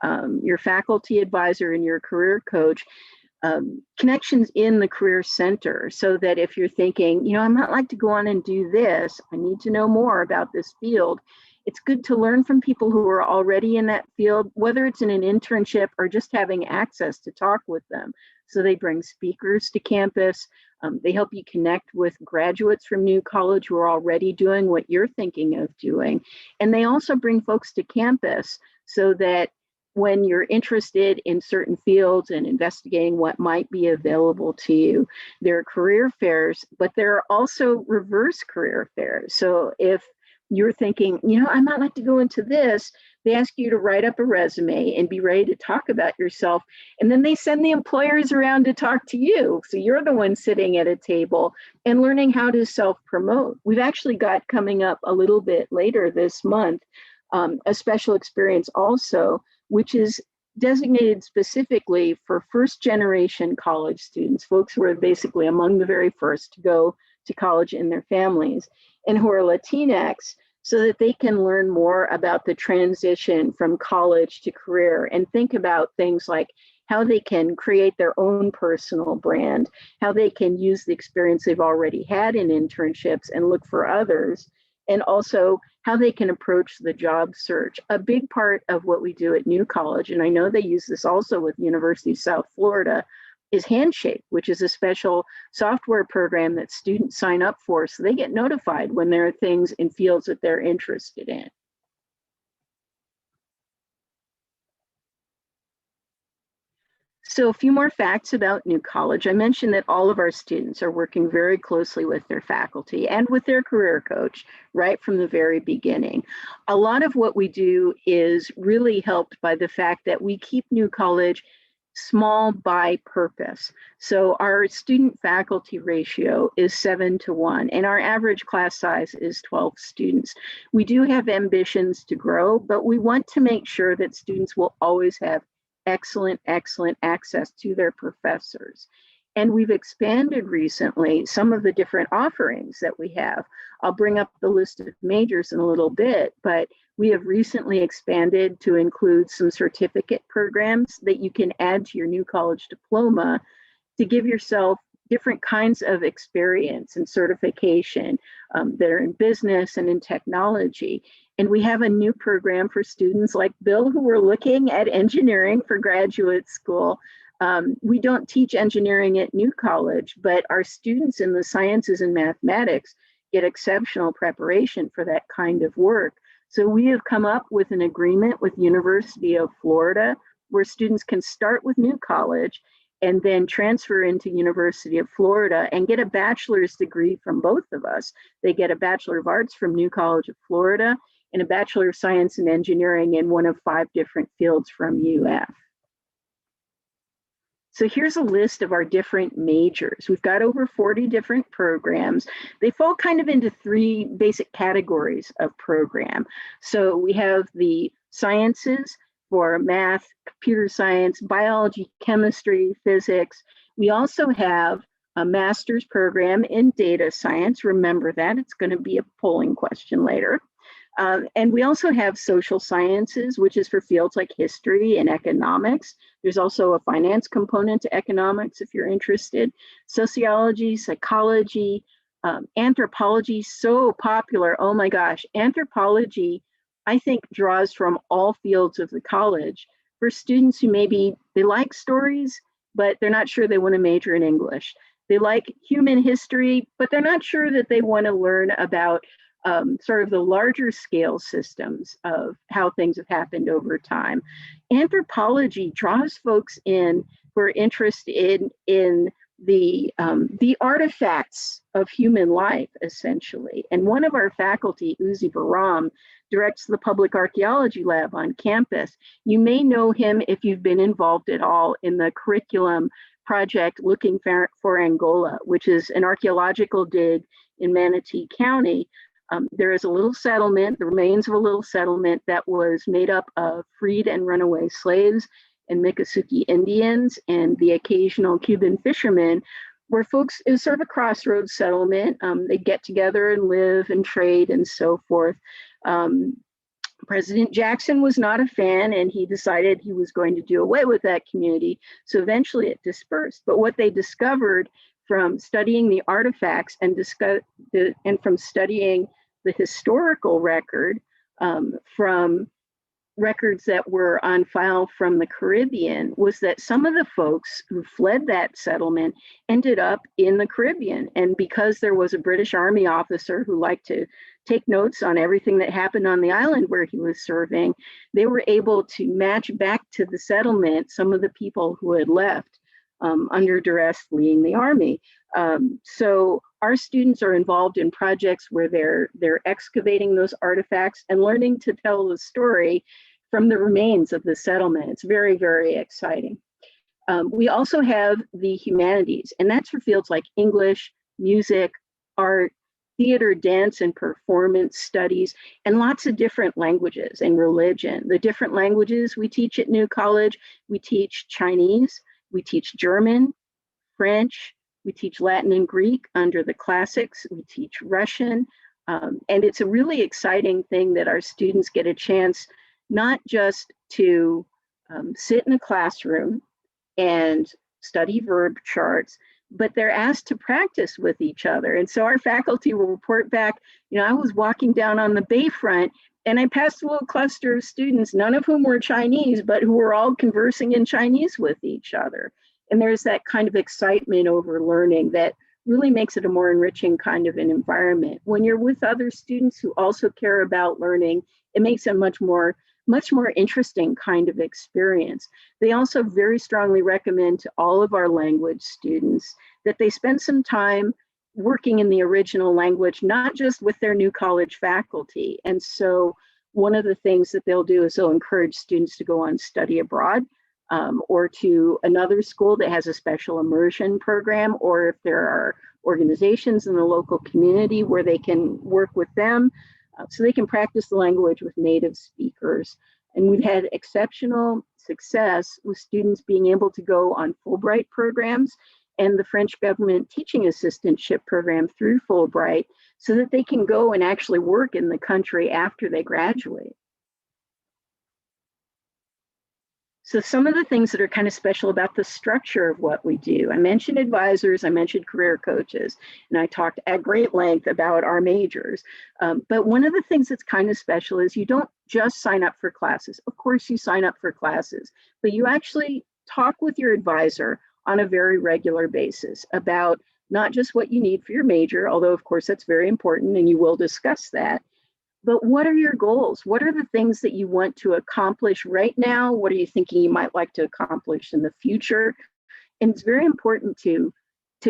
your faculty advisor and your career coach, connections in the career center, so that if you're thinking, I might like to go on and do this, I need to know more about this field, it's good to learn from people who are already in that field, whether it's in an internship or just having access to talk with them. So they bring speakers to campus. They help you connect with graduates from New College who are already doing what you're thinking of doing. And they also bring folks to campus so that when you're interested in certain fields and investigating what might be available to you, there are career fairs, but there are also reverse career fairs. So if you're thinking, I might like to go into this, they ask you to write up a resume and be ready to talk about yourself. And then they send the employers around to talk to you. So you're the one sitting at a table and learning how to self-promote. We've actually got coming up a little bit later this month, a special experience also, which is designated specifically for first-generation college students, folks who are basically among the very first to go to college in their families, and who are Latinx, so that they can learn more about the transition from college to career and think about things like how they can create their own personal brand, how they can use the experience they've already had in internships and look for others, and also how they can approach the job search. A big part of what we do at New College, and I know they use this also with University of South Florida, is Handshake, which is a special software program that students sign up for, so they get notified when there are things in fields that they're interested in. So a few more facts about New College. I mentioned that all of our students are working very closely with their faculty and with their career coach right from the very beginning. A lot of what we do is really helped by the fact that we keep New College small by purpose. So our student faculty ratio is 7-to-1, and our average class size is 12 students. We do have ambitions to grow, but we want to make sure that students will always have excellent access to their professors. And we've expanded recently some of the different offerings that we have. I'll bring up the list of majors in a little bit, but we have recently expanded to include some certificate programs that you can add to your New College diploma to give yourself different kinds of experience and certification that are in business and in technology. And we have a new program for students like Bill who are looking at engineering for graduate school. We don't teach engineering at New College, but our students in the sciences and mathematics get exceptional preparation for that kind of work. So we have come up with an agreement with University of Florida where students can start with New College and then transfer into University of Florida and get a bachelor's degree from both of us. They get a Bachelor of Arts from New College of Florida and a Bachelor of Science and Engineering in one of 5 different fields from UF. So here's a list of our different majors. We've got over 40 different programs. They fall kind of into 3 basic categories of program. So we have the sciences for math, computer science, biology, chemistry, physics. We also have a master's program in data science. Remember that, it's going to be a polling question later. And we also have social sciences, which is for fields like history and economics. There's also a finance component to economics if you're interested. Sociology, psychology, anthropology, so popular. Oh my gosh, anthropology, I think, draws from all fields of the college for students who maybe they like stories, but they're not sure they want to major in English. They like human history, but they're not sure that they want to learn about sort of the larger scale systems of how things have happened over time. Anthropology draws folks in who are interested in the artifacts of human life, essentially. And one of our faculty, Uzi Baram, directs the public archaeology lab on campus. You may know him if you've been involved at all in the curriculum project Looking for Angola, which is an archaeological dig in Manatee County. There is a little settlement, the remains of a little settlement that was made up of freed and runaway slaves and Miccosukee Indians and the occasional Cuban fishermen, where folks, it was sort of a crossroads settlement. They get together and live and trade and so forth. President Jackson was not a fan, and he decided he was going to do away with that community. So eventually it dispersed. But what they discovered from studying the artifacts and from studying the historical record from records that were on file from the Caribbean was that some of the folks who fled that settlement ended up in the Caribbean. And because there was a British Army officer who liked to take notes on everything that happened on the island where he was serving, they were able to match back to the settlement some of the people who had left under duress fleeing the army. So our students are involved in projects where they're excavating those artifacts and learning to tell the story from the remains of the settlement. It's very, very exciting. We also have the humanities, and that's for fields like English, music, art, theater, dance, and performance studies, and lots of different languages and religion. The different languages we teach at New College, we teach Chinese, we teach German, French, we teach Latin and Greek under the classics, we teach Russian, and it's a really exciting thing that our students get a chance not just to sit in a classroom and study verb charts, but they're asked to practice with each other. And so our faculty will report back, I was walking down on the bayfront and I passed a little cluster of students, none of whom were Chinese, but who were all conversing in Chinese with each other. And there's that kind of excitement over learning that really makes it a more enriching kind of an environment. When you're with other students who also care about learning, it makes a much more much more interesting kind of experience. They also very strongly recommend to all of our language students that they spend some time working in the original language, not just with their new college faculty. And so one of the things that they'll do is they'll encourage students to go on study abroad, or to another school that has a special immersion program, or if there are organizations in the local community where they can work with them so they can practice the language with native speakers. And we've had exceptional success with students being able to go on Fulbright programs and the French government teaching assistantship program through Fulbright so that they can go and actually work in the country after they graduate. So some of the things that are kind of special about the structure of what we do, I mentioned advisors, I mentioned career coaches, and I talked at great length about our majors. But one of the things that's kind of special is you don't just sign up for classes. Of course, you sign up for classes, but you actually talk with your advisor on a very regular basis about not just what you need for your major, although of course that's very important and you will discuss that, but what are your goals? What are the things that you want to accomplish right now? What are you thinking you might like to accomplish in the future? And it's very important to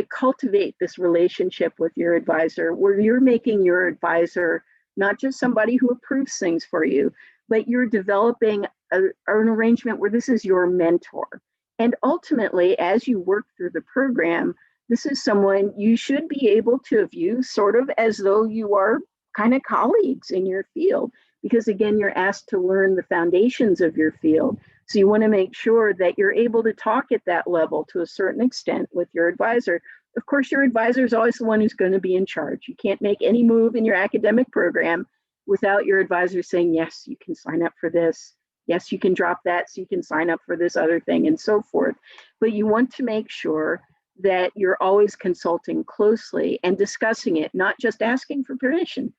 cultivate this relationship with your advisor, where you're making your advisor not just somebody who approves things for you, but you're developing an arrangement where this is your mentor. And ultimately, as you work through the program, this is someone you should be able to view sort of as though you are kind of colleagues in your field, because again, you're asked to learn the foundations of your field. So you want to make sure that you're able to talk at that level to a certain extent with your advisor. Of course, your advisor is always the one who's going to be in charge. You can't make any move in your academic program without your advisor saying, yes, you can sign up for this. Yes, you can drop that so you can sign up for this other thing and so forth. But you want to make sure that you're always consulting closely and discussing it, not just asking for permission.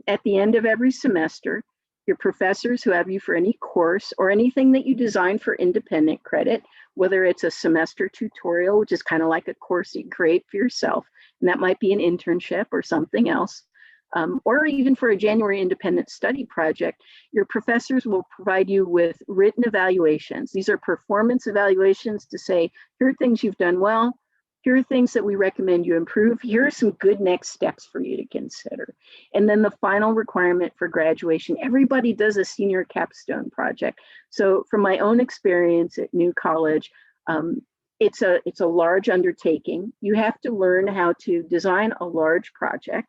At the end of every semester, your professors who have you for any course or anything that you design for independent credit, whether it's a semester tutorial, which is kind of like a course you create for yourself, and that might be an internship or something else, or even for a January independent study project, your professors will provide you with written evaluations. These are performance evaluations to say, here are things you've done well, here are things that we recommend you improve. Here are some good next steps for you to consider. And then the final requirement for graduation, everybody does a senior capstone project. So from my own experience at New College, it's a large undertaking. You have to learn how to design a large project,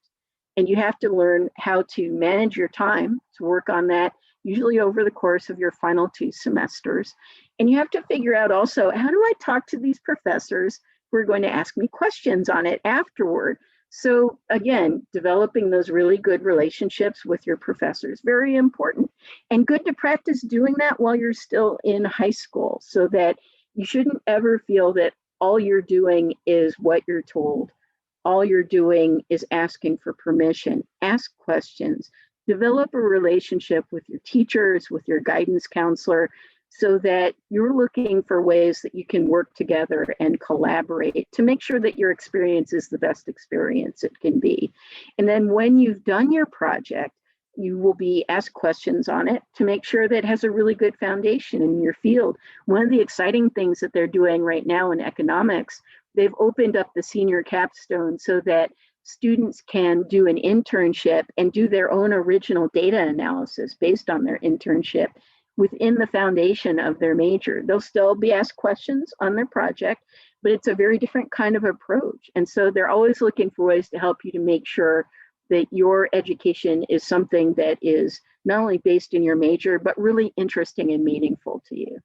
and you have to learn how to manage your time to work on that, usually over the course of your final 2 semesters. And you have to figure out also, how do I talk to these professors who are going to ask me questions on it afterward? So again, developing those really good relationships with your professors, very important, and good to practice doing that while you're still in high school, so that you shouldn't ever feel that all you're doing is what you're told. All you're doing is asking for permission. Ask questions, develop a relationship with your teachers, with your guidance counselor, so that you're looking for ways that you can work together and collaborate to make sure that your experience is the best experience it can be. And then when you've done your project, you will be asked questions on it to make sure that it has a really good foundation in your field. One of the exciting things that they're doing right now in economics, they've opened up the senior capstone so that students can do an internship and do their own original data analysis based on their internship within the foundation of their major. They'll still be asked questions on their project, but it's a very different kind of approach. And so they're always looking for ways to help you to make sure that your education is something that is not only based in your major, but really interesting and meaningful to you.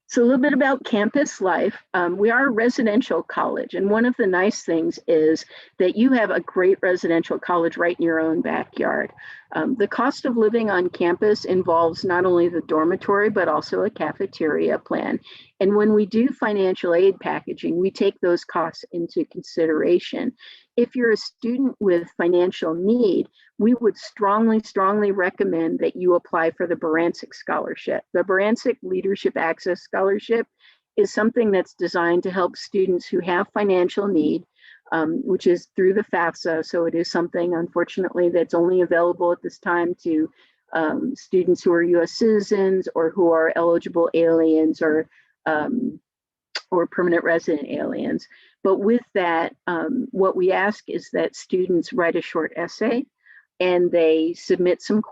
So a little bit about campus life. We are a residential college, and one of the nice things is that you have a great residential college right in your own backyard. The cost of living on campus involves not only the dormitory, but also a cafeteria plan. And when we do financial aid packaging, we take those costs into consideration. If you're a student with financial need, we would strongly, strongly recommend that you apply for the Barancik Scholarship. The Barancik Leadership Access Scholarship is something that's designed to help students who have financial need which is through the FAFSA. So it is something, unfortunately, that's only available at this time to students who are U.S. citizens or who are eligible aliens or permanent resident aliens. But with that, what we ask is that students write a short essay and they submit some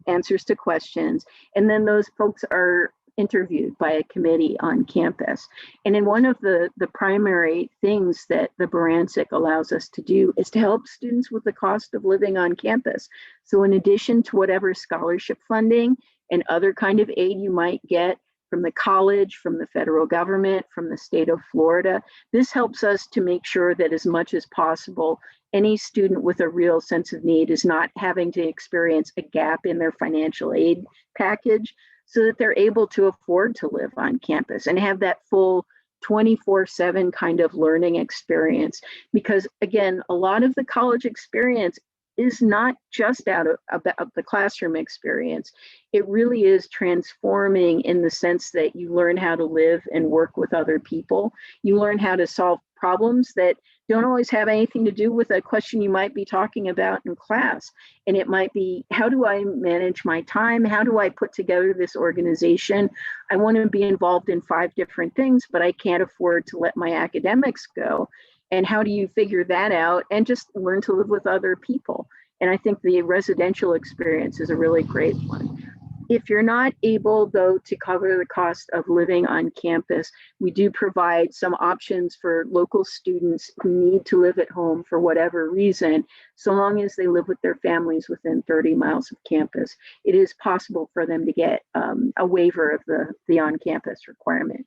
answers to questions, and then those folks are interviewed by a committee on campus. And in one of the primary things that the Barancik allows us to do is to help students with the cost of living on campus. So in addition to whatever scholarship funding and other kind of aid you might get from the college, from the federal government, from the state of Florida, this helps us to make sure that as much as possible, any student with a real sense of need is not having to experience a gap in their financial aid package, so that they're able to afford to live on campus and have that full 24/7 kind of learning experience. Because again, a lot of the college experience is not just about the classroom experience. It really is transforming in the sense that you learn how to live and work with other people. You learn how to solve problems that don't always have anything to do with a question you might be talking about in class. And it might be, how do I manage my time? How do I put together this organization? I want to be involved in 5 different things, but I can't afford to let my academics go. And how do you figure that out and just learn to live with other people? And I think the residential experience is a really great one. If you're not able, though, to cover the cost of living on campus, we do provide some options for local students who need to live at home for whatever reason, so long as they live with their families within 30 miles of campus. It is possible for them to get a waiver of the on-campus requirement.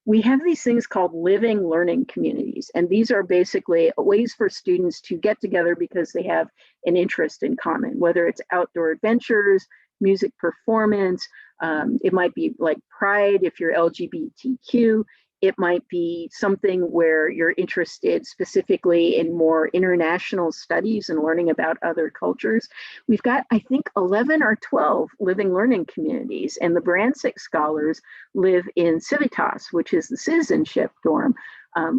We have these things called living learning communities, and these are basically ways for students to get together because they have an interest in common, whether it's outdoor adventures, music performance, it might be like Pride if you're LGBTQ, it might be something where you're interested specifically in more international studies and learning about other cultures. We've got, I think, 11 or 12 living learning communities, and the Barancik scholars live in Civitas, which is the citizenship dorm,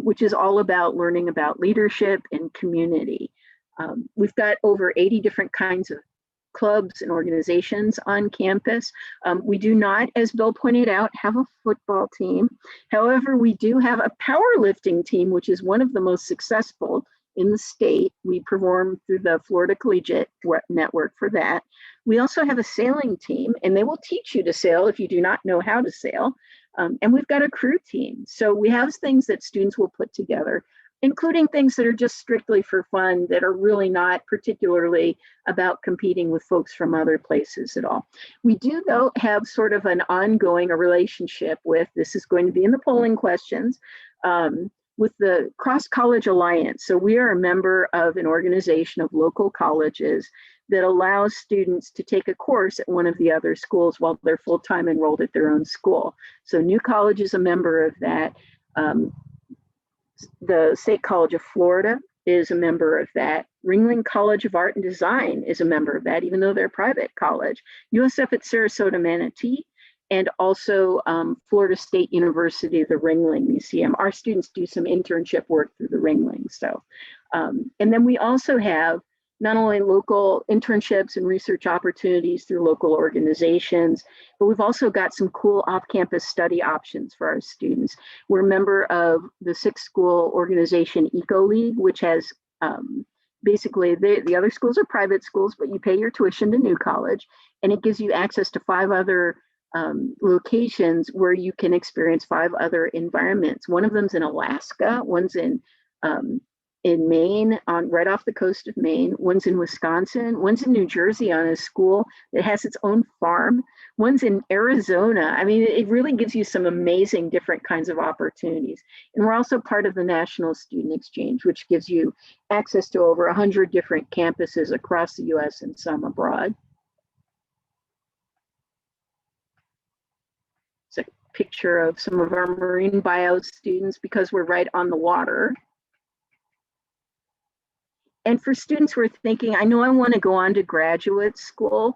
which is all about learning about leadership and community. We've got over 80 different kinds of clubs and organizations on campus. We do not, as Bill pointed out, have a football team. However, we do have a powerlifting team, which is one of the most successful in the state. We perform through the Florida Collegiate Network for that. We also have a sailing team, and they will teach you to sail if you do not know how to sail. And we've got a crew team. So we have things that students will put together, including things that are just strictly for fun, that are really not particularly about competing with folks from other places at all. We do, though, have sort of an ongoing relationship with, this is going to be in the polling questions, with the Cross College Alliance. So we are a member of an organization of local colleges that allows students to take a course at one of the other schools while they're full-time enrolled at their own school. So New College is a member of that. The State College of Florida is a member of that. Ringling College of Art and Design is a member of that, even though they're a private college. USF at Sarasota-Manatee, and also Florida State University, the Ringling Museum. Our students do some internship work through the Ringling. So, and then we also have not only local internships and research opportunities through local organizations, but we've also got some cool off-campus study options for our students. We're a member of the 6-school organization Eco League, which has basically, the other schools are private schools, but you pay your tuition to New College, and it gives you access to 5 other locations where you can experience 5 other environments. One of them's in Alaska, one's in Maine, right off the coast of Maine, one's in Wisconsin, one's in New Jersey on a school that has its own farm, one's in Arizona. I mean, it really gives you some amazing different kinds of opportunities. And we're also part of the National Student Exchange, which gives you access to over 100 different campuses across the US and some abroad. It's a picture of some of our marine bio students because we're right on the water. And for students who are thinking, I know I want to go on to graduate school,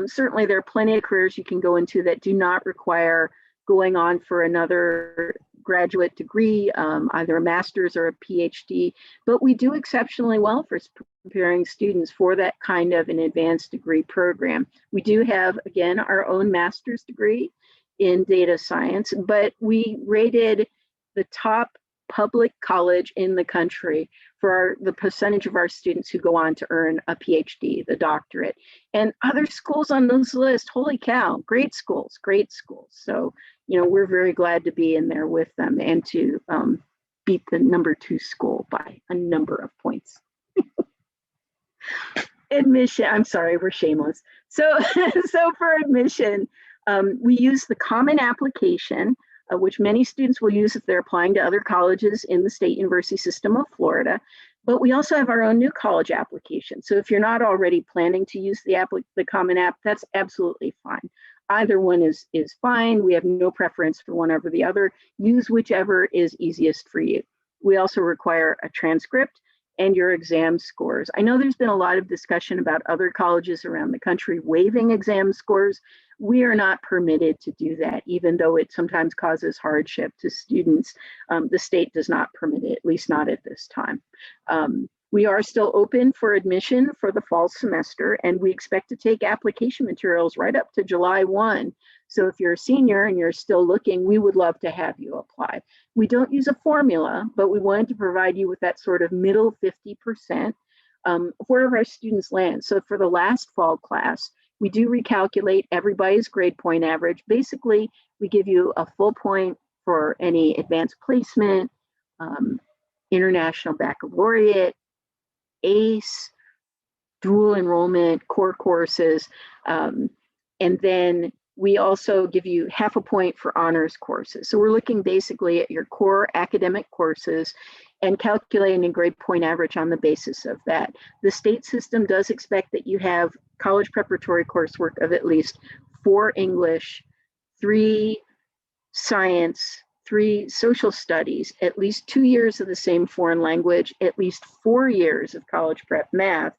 certainly there are plenty of careers you can go into that do not require going on for another graduate degree, either a master's or a PhD, but we do exceptionally well for preparing students for that kind of an advanced degree program. We do have, again, our own master's degree in data science, but we rated the top public college in the country for the percentage of our students who go on to earn a PhD, the doctorate. And other schools on this list, holy cow, great schools, great schools. So, you know, we're very glad to be in there with them and to beat the #2 school by a number of points. Admission, I'm sorry, we're shameless. So, so for admission, we use the common application, which many students will use if they're applying to other colleges in the state university system of Florida. But we also have our own new college application. So if you're not already planning to use the common app, that's absolutely fine. Either one is fine. We have no preference for one over the other. Use whichever is easiest for you. We also require a transcript and your exam scores. I know there's been a lot of discussion about other colleges around the country waiving exam scores. We are not permitted to do that, even though it sometimes causes hardship to students. The state does not permit it, at least not at this time. We are still open for admission for the fall semester, and we expect to take application materials right up to July 1. So if you're a senior and you're still looking, we would love to have you apply. We don't use a formula, but we wanted to provide you with that sort of middle 50% wherever our students land. So for the last fall class, we do recalculate everybody's grade point average. Basically, we give you a full point for any advanced placement, international baccalaureate, ACE, dual enrollment, core courses, and then we also give you half a point for honors courses. So we're looking basically at your core academic courses and calculating a grade point average on the basis of that. The state system does expect that you have college preparatory coursework of at least 4 English, 3 science, 3 social studies, at least 2 years of the same foreign language, at least 4 years of college prep math,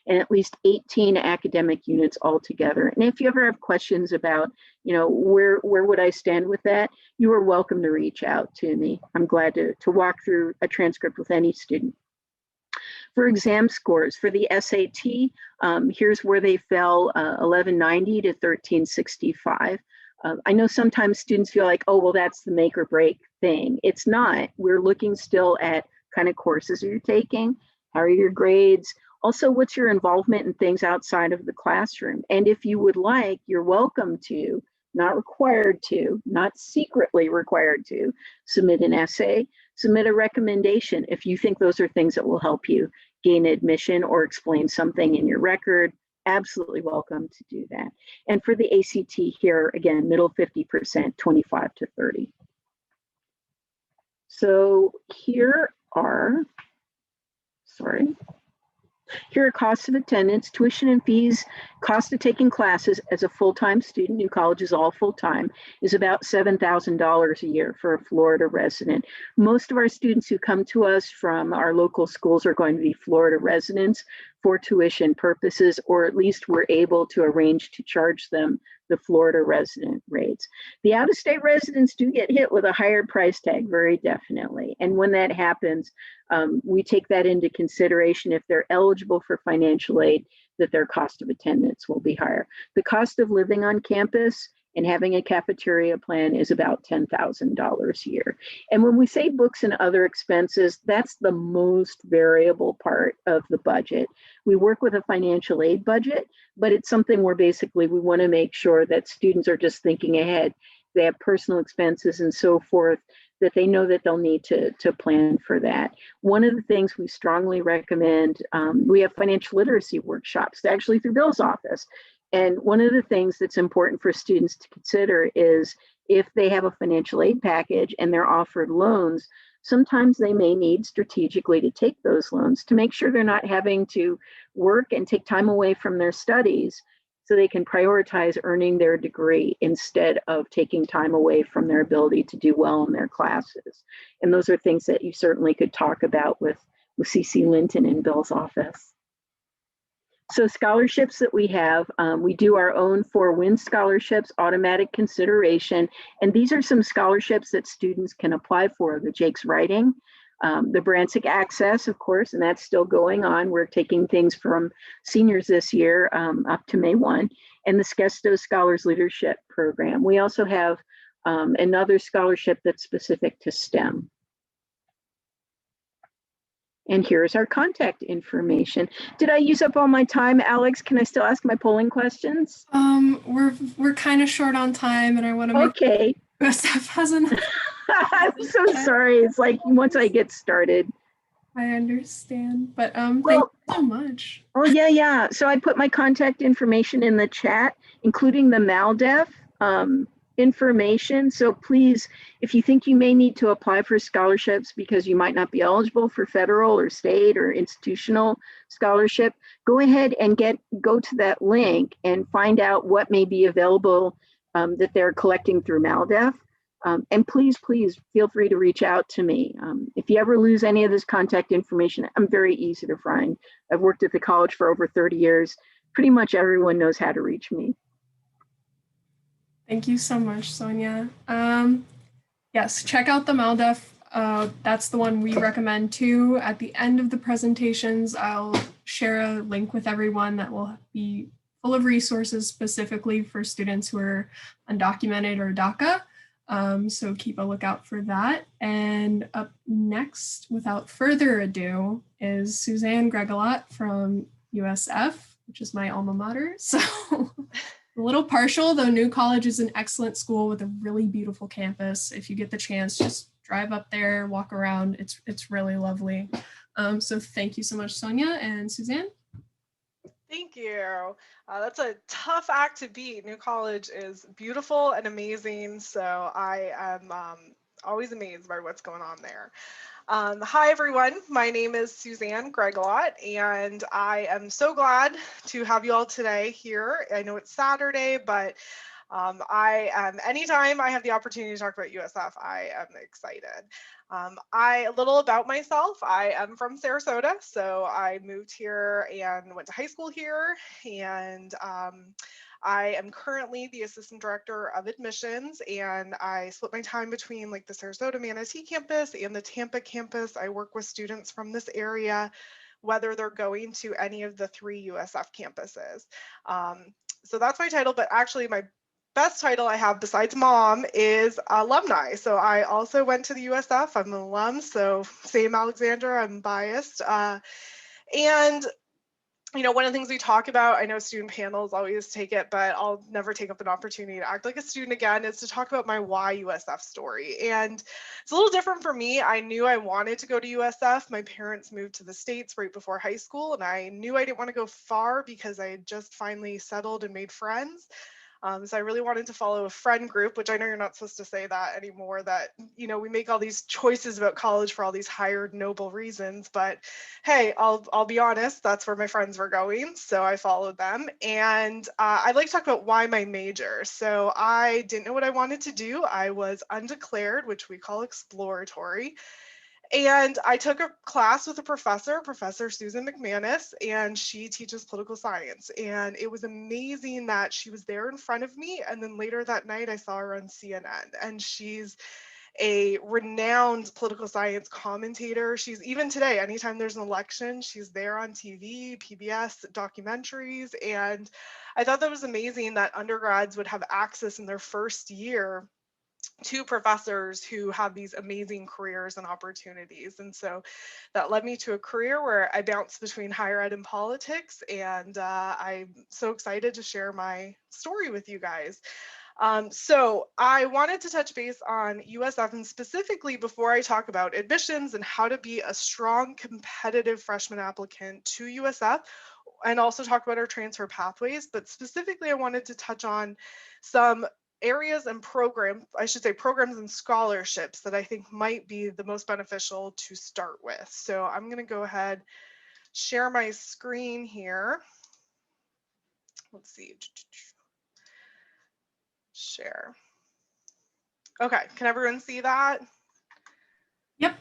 and at least 18 academic units altogether. And if you ever have questions about, you know, where would I stand with that, you are welcome to reach out to me. I'm glad to walk through a transcript with any student. For exam scores, for the SAT, here's where they fell, 1190 to 1365. I know sometimes students feel like, oh, well, that's the make or break thing. It's not. We're looking still at kind of courses you're taking, how are your grades, also what's your involvement in things outside of the classroom. And if you would like, you're welcome to, not required to, not secretly required to, submit an essay, submit a recommendation if you think those are things that will help you gain admission or explain something in your record. Absolutely welcome to do that. And for the ACT here, again, middle 50%, 25 to 30. So here are costs of attendance, tuition and fees. Cost of taking classes as a full-time student, New College is all full-time, is about $7,000 a year for a Florida resident. Most of our students who come to us from our local schools are going to be Florida residents for tuition purposes, or at least we're able to arrange to charge them the Florida resident rates. The out-of-state residents do get hit with a higher price tag, very definitely. And when that happens, we take that into consideration if they're eligible for financial aid, that their cost of attendance will be higher. The cost of living on campus and having a cafeteria plan is about $10,000 a year. And when we say books and other expenses, that's the most variable part of the budget. We work with a financial aid budget, but it's something where basically we want to make sure that students are just thinking ahead. They have personal expenses and so forth, that they know that they'll need to plan for that. One of the things we strongly recommend, we have financial literacy workshops, actually through Bill's office. And one of the things that's important for students to consider is if they have a financial aid package and they're offered loans, sometimes they may need strategically to take those loans to make sure they're not having to work and take time away from their studies so they can prioritize earning their degree instead of taking time away from their ability to do well in their classes. And those are things that you certainly could talk about with CC Linton in Bill's office. So scholarships that we have, we do our own 4-win scholarships, automatic consideration, and these are some scholarships that students can apply for. The Jake's Writing, the Brancic Access, of course, and that's still going on. We're taking things from seniors this year up to May 1, and the Skesto Scholars Leadership Program. We also have another scholarship that's specific to STEM. And here's our contact information. Did I use up all my time, Alex? Can I still ask my polling questions? We're kind of short on time, and I want to make Okay. USF has enough. I'm so sorry. It's like once I get started. I understand, but thank Well, you so much. Oh, yeah. So I put my contact information in the chat, including the maldef information. So please, if you think you may need to apply for scholarships because you might not be eligible for federal or state or institutional scholarship, go ahead and go to that link and find out what may be available that they're collecting through maldef. And please feel free to reach out to me. If you ever lose any of this contact information, I'm very easy to find. I've worked at the college for over 30 years. Pretty much everyone knows how to reach me. Thank you so much, Sonia. Yes, check out the maldef. That's the one we recommend too. At the end of the presentations, I'll share a link with everyone that will be full of resources specifically for students who are undocumented or DACA. So keep a lookout for that. And up next, without further ado, is Suzanne Gregolot from USF, which is my alma mater. So a little partial, though New College is an excellent school with a really beautiful campus. If you get the chance, just drive up there, walk around. It's really lovely. So thank you so much, Sonia and Suzanne. Thank you. That's a tough act to beat. New College is beautiful and amazing. So I am always amazed by what's going on there. Hi, everyone. My name is Suzanne Gregolot, and I am so glad to have you all today here. I know it's Saturday, but anytime I have the opportunity to talk about USF, I am excited. A little about myself. I am from Sarasota, so I moved here and went to high school here, and I am currently the assistant director of admissions, and I split my time between like the Sarasota-Manatee campus and the Tampa campus. I work with students from this area, whether they're going to any of the 3 USF campuses. So that's my title, but actually my best title I have besides mom is alumni. So I also went to the USF. I'm an alum, so same Alexandra, I'm biased. And you know, one of the things we talk about, I know student panels always take it, but I'll never take up an opportunity to act like a student again, is to talk about my why USF story. And it's a little different for me. I knew I wanted to go to USF. My parents moved to the States right before high school, and I knew I didn't want to go far because I had just finally settled and made friends. So I really wanted to follow a friend group, which I know you're not supposed to say that anymore, that, you know, we make all these choices about college for all these hired noble reasons, but hey, I'll be honest, that's where my friends were going. So I followed them. And I'd like to talk about why my major. So I didn't know what I wanted to do. I was undeclared, which we call exploratory. And I took a class with a professor, Professor Susan McManus, and she teaches political science. And it was amazing that she was there in front of me. And then later that night, I saw her on CNN. And she's a renowned political science commentator. She's even today, anytime there's an election, she's there on TV, PBS, documentaries. And I thought that was amazing that undergrads would have access in their first year to professors who have these amazing careers and opportunities. And so that led me to a career where I bounced between higher ed and politics. And I'm so excited to share my story with you guys. So I wanted to touch base on USF, and specifically before I talk about admissions and how to be a strong competitive freshman applicant to USF, and also talk about our transfer pathways. But specifically, I wanted to touch on some areas and programs and scholarships that I think might be the most beneficial to start with. So I'm going to go ahead, share my screen here. Let's see. Share. Okay, can everyone see that? Yep.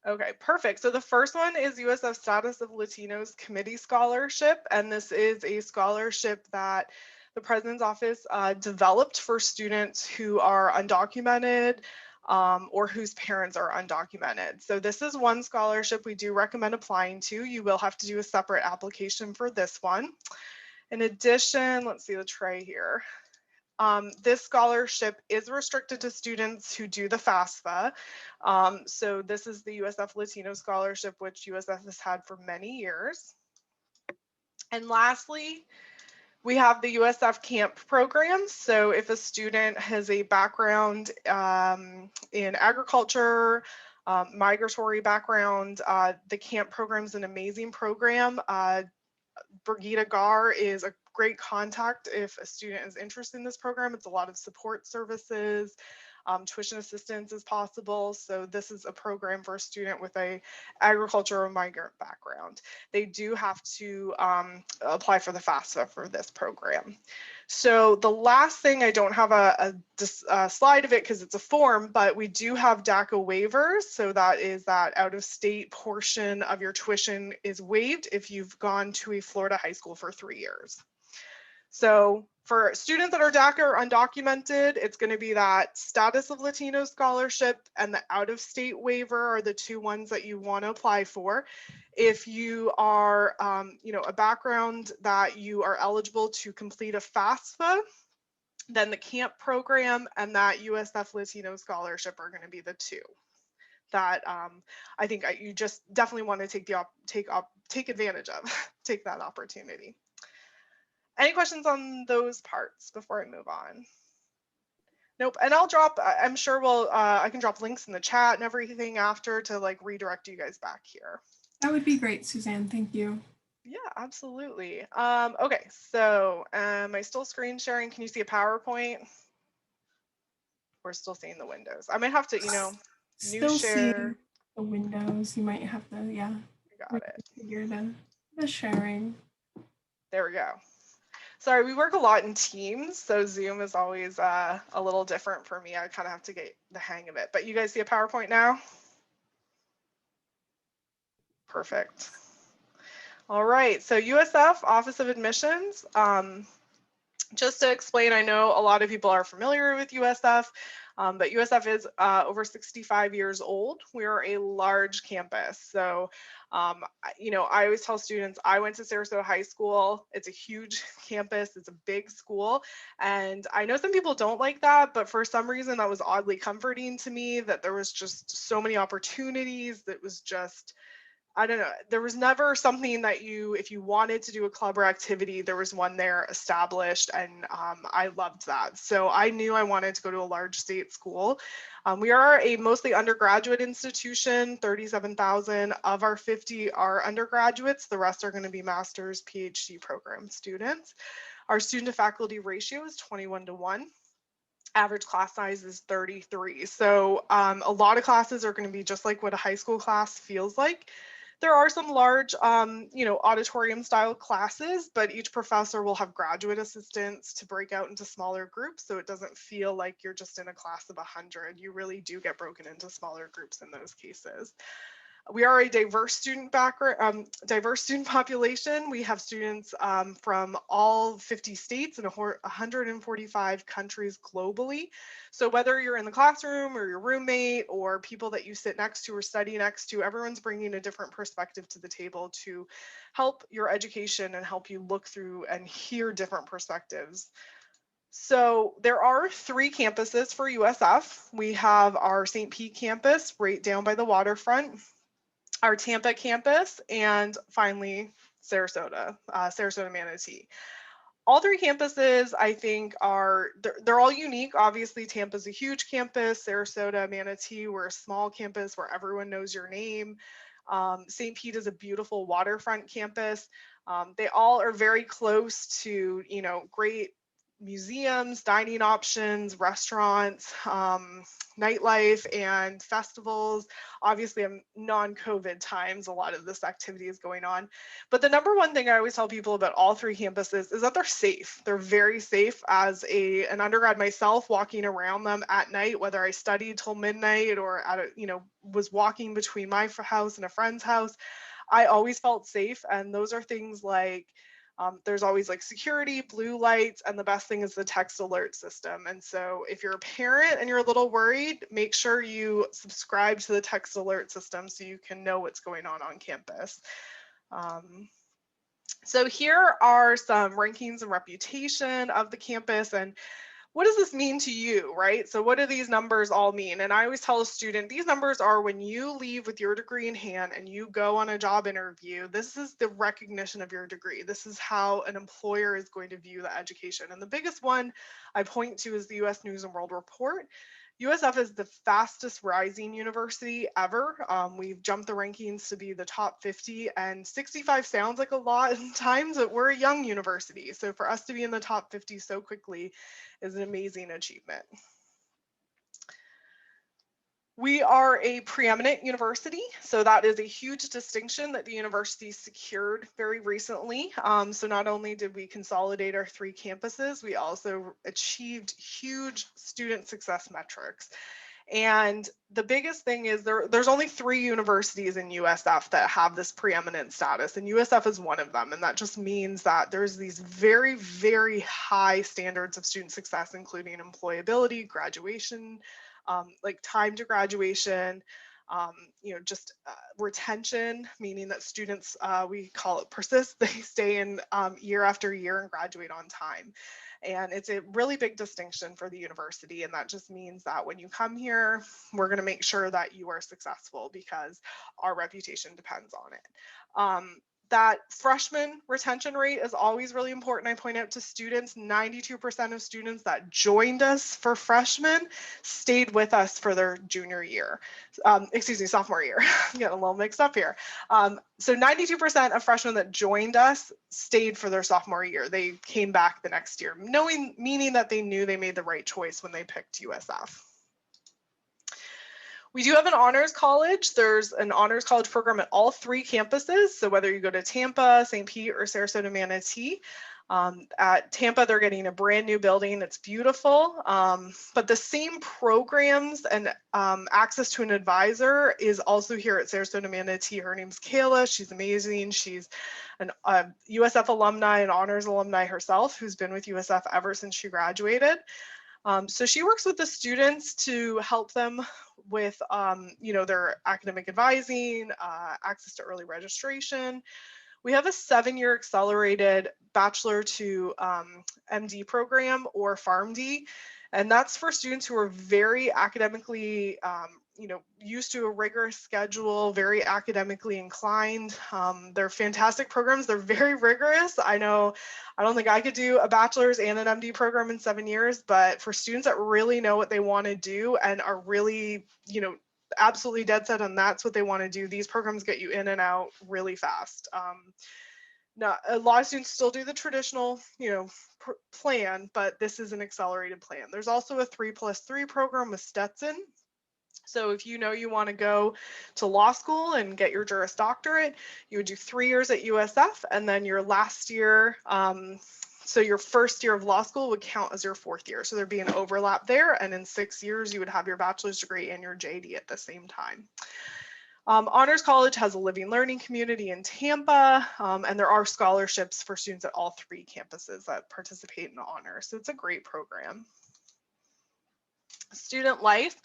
Okay, perfect. So the first one is USF Status of Latinos Committee Scholarship, and this is a scholarship that the President's Office developed for students who are undocumented or whose parents are undocumented. So this is one scholarship we do recommend applying to. You will have to do a separate application for this one. In addition, let's see the tray here. This scholarship is restricted to students who do the FAFSA. So this is the USF Latino Scholarship, which USF has had for many years. And lastly, we have the USF Camp program. So if a student has a background in agriculture, migratory background, the camp program is an amazing program. Brigida Gar is a great contact if a student is interested in this program. It's a lot of support services, tuition assistance is possible. So this is a program for a student with a agriculture or migrant background. They do have to apply for the FAFSA for this program. So the last thing, I don't have a slide of it because it's a form, but we do have DACA waivers. So that is that out-of-state portion of your tuition is waived if you've gone to a Florida high school for 3 years. So for students that are DACA or undocumented, it's going to be that Status of Latino Scholarship and the out-of-state waiver are the two ones that you want to apply for. If you are, a background that you are eligible to complete a FAFSA, then the camp program and that USF Latino Scholarship are going to be the two that I think you just definitely want to take advantage of, take that opportunity. Any questions on those parts before I move on? Nope. And I'm sure I can drop links in the chat and everything after to like redirect you guys back here. That would be great, Suzanne. Thank you. Yeah, absolutely. Okay, so am I still screen sharing? Can you see a PowerPoint? We're still seeing the windows. I might have to, Still share. seeing the windows. You might have to, yeah. Got it. Figure the sharing. There we go. Sorry, we work a lot in teams, so Zoom is always a little different for me. I kind of have to get the hang of it. But you guys see a PowerPoint now? Perfect. All right, so USF Office of Admissions. Just to explain, I know a lot of people are familiar with USF, but USF is over 65 years old. We're a large campus. So, I always tell students, I went to Sarasota High School. It's a huge campus. It's a big school. And I know some people don't like that, but for some reason that was oddly comforting to me, that there was just so many opportunities. That was just, I don't know, there was never something that if you wanted to do a club or activity, there was one there established, and I loved that. So I knew I wanted to go to a large state school. We are a mostly undergraduate institution. 37,000 of our 50 are undergraduates. The rest are going to be master's, PhD program students. Our student to faculty ratio is 21:1. Average class size is 33. So a lot of classes are going to be just like what a high school class feels like. There are some large, auditorium style classes, but each professor will have graduate assistants to break out into smaller groups. So it doesn't feel like you're just in a class of 100. You really do get broken into smaller groups in those cases. We are a diverse student population. We have students from all 50 states and 145 countries globally. So whether you're in the classroom or your roommate or people that you sit next to or study next to, everyone's bringing a different perspective to the table to help your education and help you look through and hear different perspectives. So there are 3 campuses for USF. We have our St. Pete campus right down by the waterfront, our Tampa campus, and finally Sarasota-Manatee. All 3 campuses, I think, they're all unique. Obviously, Tampa's a huge campus. Sarasota-Manatee, we're a small campus where everyone knows your name. St. Pete is a beautiful waterfront campus. They all are very close to, great museums, dining options, restaurants, nightlife, and festivals. Obviously, non-COVID times, a lot of this activity is going on. But the number one thing I always tell people about all three campuses is that they're safe. They're very safe. As an undergrad myself, walking around them at night, whether I studied till midnight or was walking between my house and a friend's house, I always felt safe. And those are things like there's always like security, blue lights, and the best thing is the text alert system. And so if you're a parent and you're a little worried, make sure you subscribe to the text alert system so you can know what's going on campus. So here are some rankings and reputation of the campus, and what does this mean to you, right? So what do these numbers all mean? And I always tell a student, these numbers are when you leave with your degree in hand and you go on a job interview, this is the recognition of your degree. This is how an employer is going to view the education. And the biggest one I point to is the US News and World Report. USF is the fastest rising university ever. We've jumped the rankings to be the top 50, and 65 sounds like a lot at times, but we're a young university. So for us to be in the top 50 so quickly is an amazing achievement. We are a preeminent university, so that is a huge distinction that the university secured very recently. So not only did we consolidate our 3 campuses, we also achieved huge student success metrics. And the biggest thing is there's only 3 universities in USF that have this preeminent status, and USF is one of them. And that just means that there's these very, very high standards of student success, including employability, graduation, like time to graduation, just retention, meaning that students, we call it persist, they stay in year after year and graduate on time. And it's a really big distinction for the university. And that just means that when you come here, we're going to make sure that you are successful because our reputation depends on it. That freshman retention rate is always really important. I point out to students, 92% of students that joined us for freshmen stayed with us for their junior year. Sophomore year. I'm getting a little mixed up here. So 92% of freshmen that joined us stayed for their sophomore year. They came back the next year, meaning that they knew they made the right choice when they picked USF. We do have an honors college. There's an honors college program at all 3 campuses. So whether you go to Tampa, St. Pete, or Sarasota-Manatee, at Tampa, they're getting a brand new building. It's beautiful, but the same programs and access to an advisor is also here at Sarasota-Manatee. Her name's Kayla. She's amazing. She's a USF alumni and honors alumni herself, who's been with USF ever since she graduated. So she works with the students to help them with, their academic advising, access to early registration. We have a 7-year accelerated bachelor to MD program or PharmD, and that's for students who are very academically, used to a rigorous schedule, very academically inclined. They're fantastic programs. They're very rigorous. I know, I don't think I could do a bachelor's and an MD program in 7 years, but for students that really know what they want to do and are really, absolutely dead set on that's what they want to do, these programs get you in and out really fast. Now, a lot of students still do the traditional, plan, but this is an accelerated plan. There's also a 3+3 program with Stetson. So if you want to go to law school and get your Juris Doctorate, you would do 3 years at USF, and then your last year, so your first year of law school would count as your 4th year. So there'd be an overlap there, and in 6 years, you would have your bachelor's degree and your JD at the same time. Honors College has a living learning community in Tampa, and there are scholarships for students at all 3 campuses that participate in honors. So it's a great program. Student life.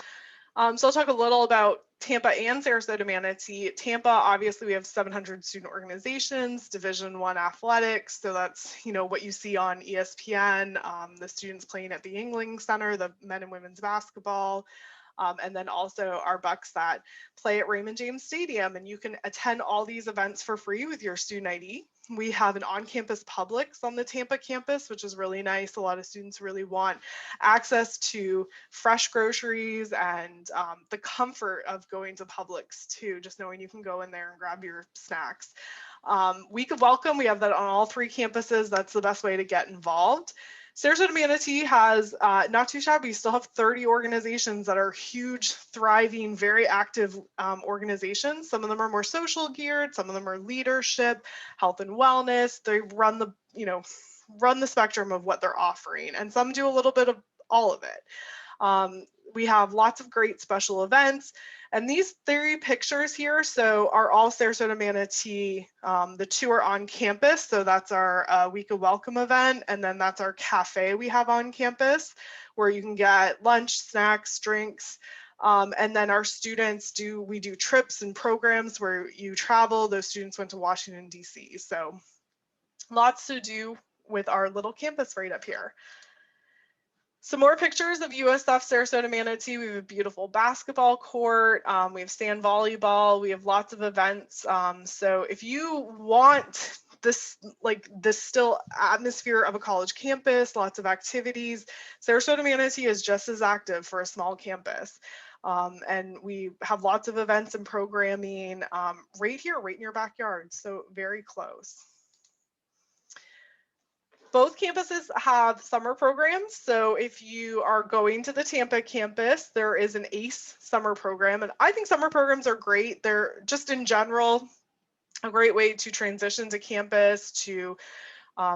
So I'll talk a little about Tampa and Sarasota-Manatee. Tampa, obviously, we have 700 student organizations, Division I athletics. So that's, what you see on ESPN, the students playing at the Yingling Center, the men and women's basketball, and then also our Bucks that play at Raymond James Stadium. And you can attend all these events for free with your student ID. We have an on-campus Publix on the Tampa campus, which is really nice. A lot of students really want access to fresh groceries and the comfort of going to Publix too, just knowing you can go in there and grab your snacks. Week of Welcome, we have that on all 3 campuses. That's the best way to get involved. Sarasota-Manatee has, not too shabby, still have 30 organizations that are huge, thriving, very active organizations. Some of them are more social geared, some of them are leadership, health and wellness. They run the, run the spectrum of what they're offering, and some do a little bit of all of it. We have lots of great special events, and these 3 pictures here are all Sarasota-Manatee. The 2 are on campus, so that's our Week of Welcome event, and then that's our cafe we have on campus where you can get lunch, snacks, drinks, and then our students we do trips and programs where you travel. Those students went to Washington, D.C., so lots to do with our little campus right up here. Some more pictures of USF Sarasota-Manatee. We have a beautiful basketball court. We have sand volleyball. We have lots of events. So if you want this still atmosphere of a college campus, lots of activities, Sarasota-Manatee is just as active for a small campus. And we have lots of events and programming right here, right in your backyard. So very close. Both campuses have summer programs. So if you are going to the Tampa campus, there is an ACE summer program. And I think summer programs are great. They're just in general a great way to transition to campus, to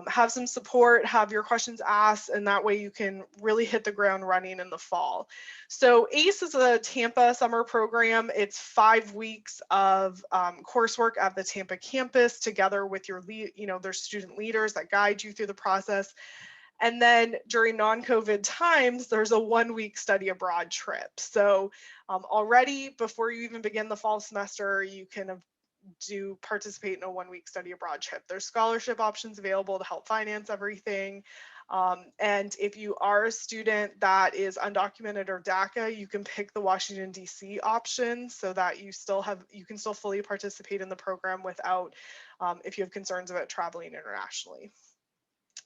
have some support, have your questions asked, and that way you can really hit the ground running in the fall. So ACE is a Tampa summer program. It's 5 weeks of coursework at the Tampa campus together with your their student leaders that guide you through the process. And then during non-COVID times, there's a 1-week study abroad trip. So already before you even begin the fall semester, you can participate in a 1-week study abroad trip. There's scholarship options available to help finance everything. And if you are a student that is undocumented or DACA, you can pick the Washington, D.C. option so that you can still fully participate in the program without, if you have concerns about traveling internationally.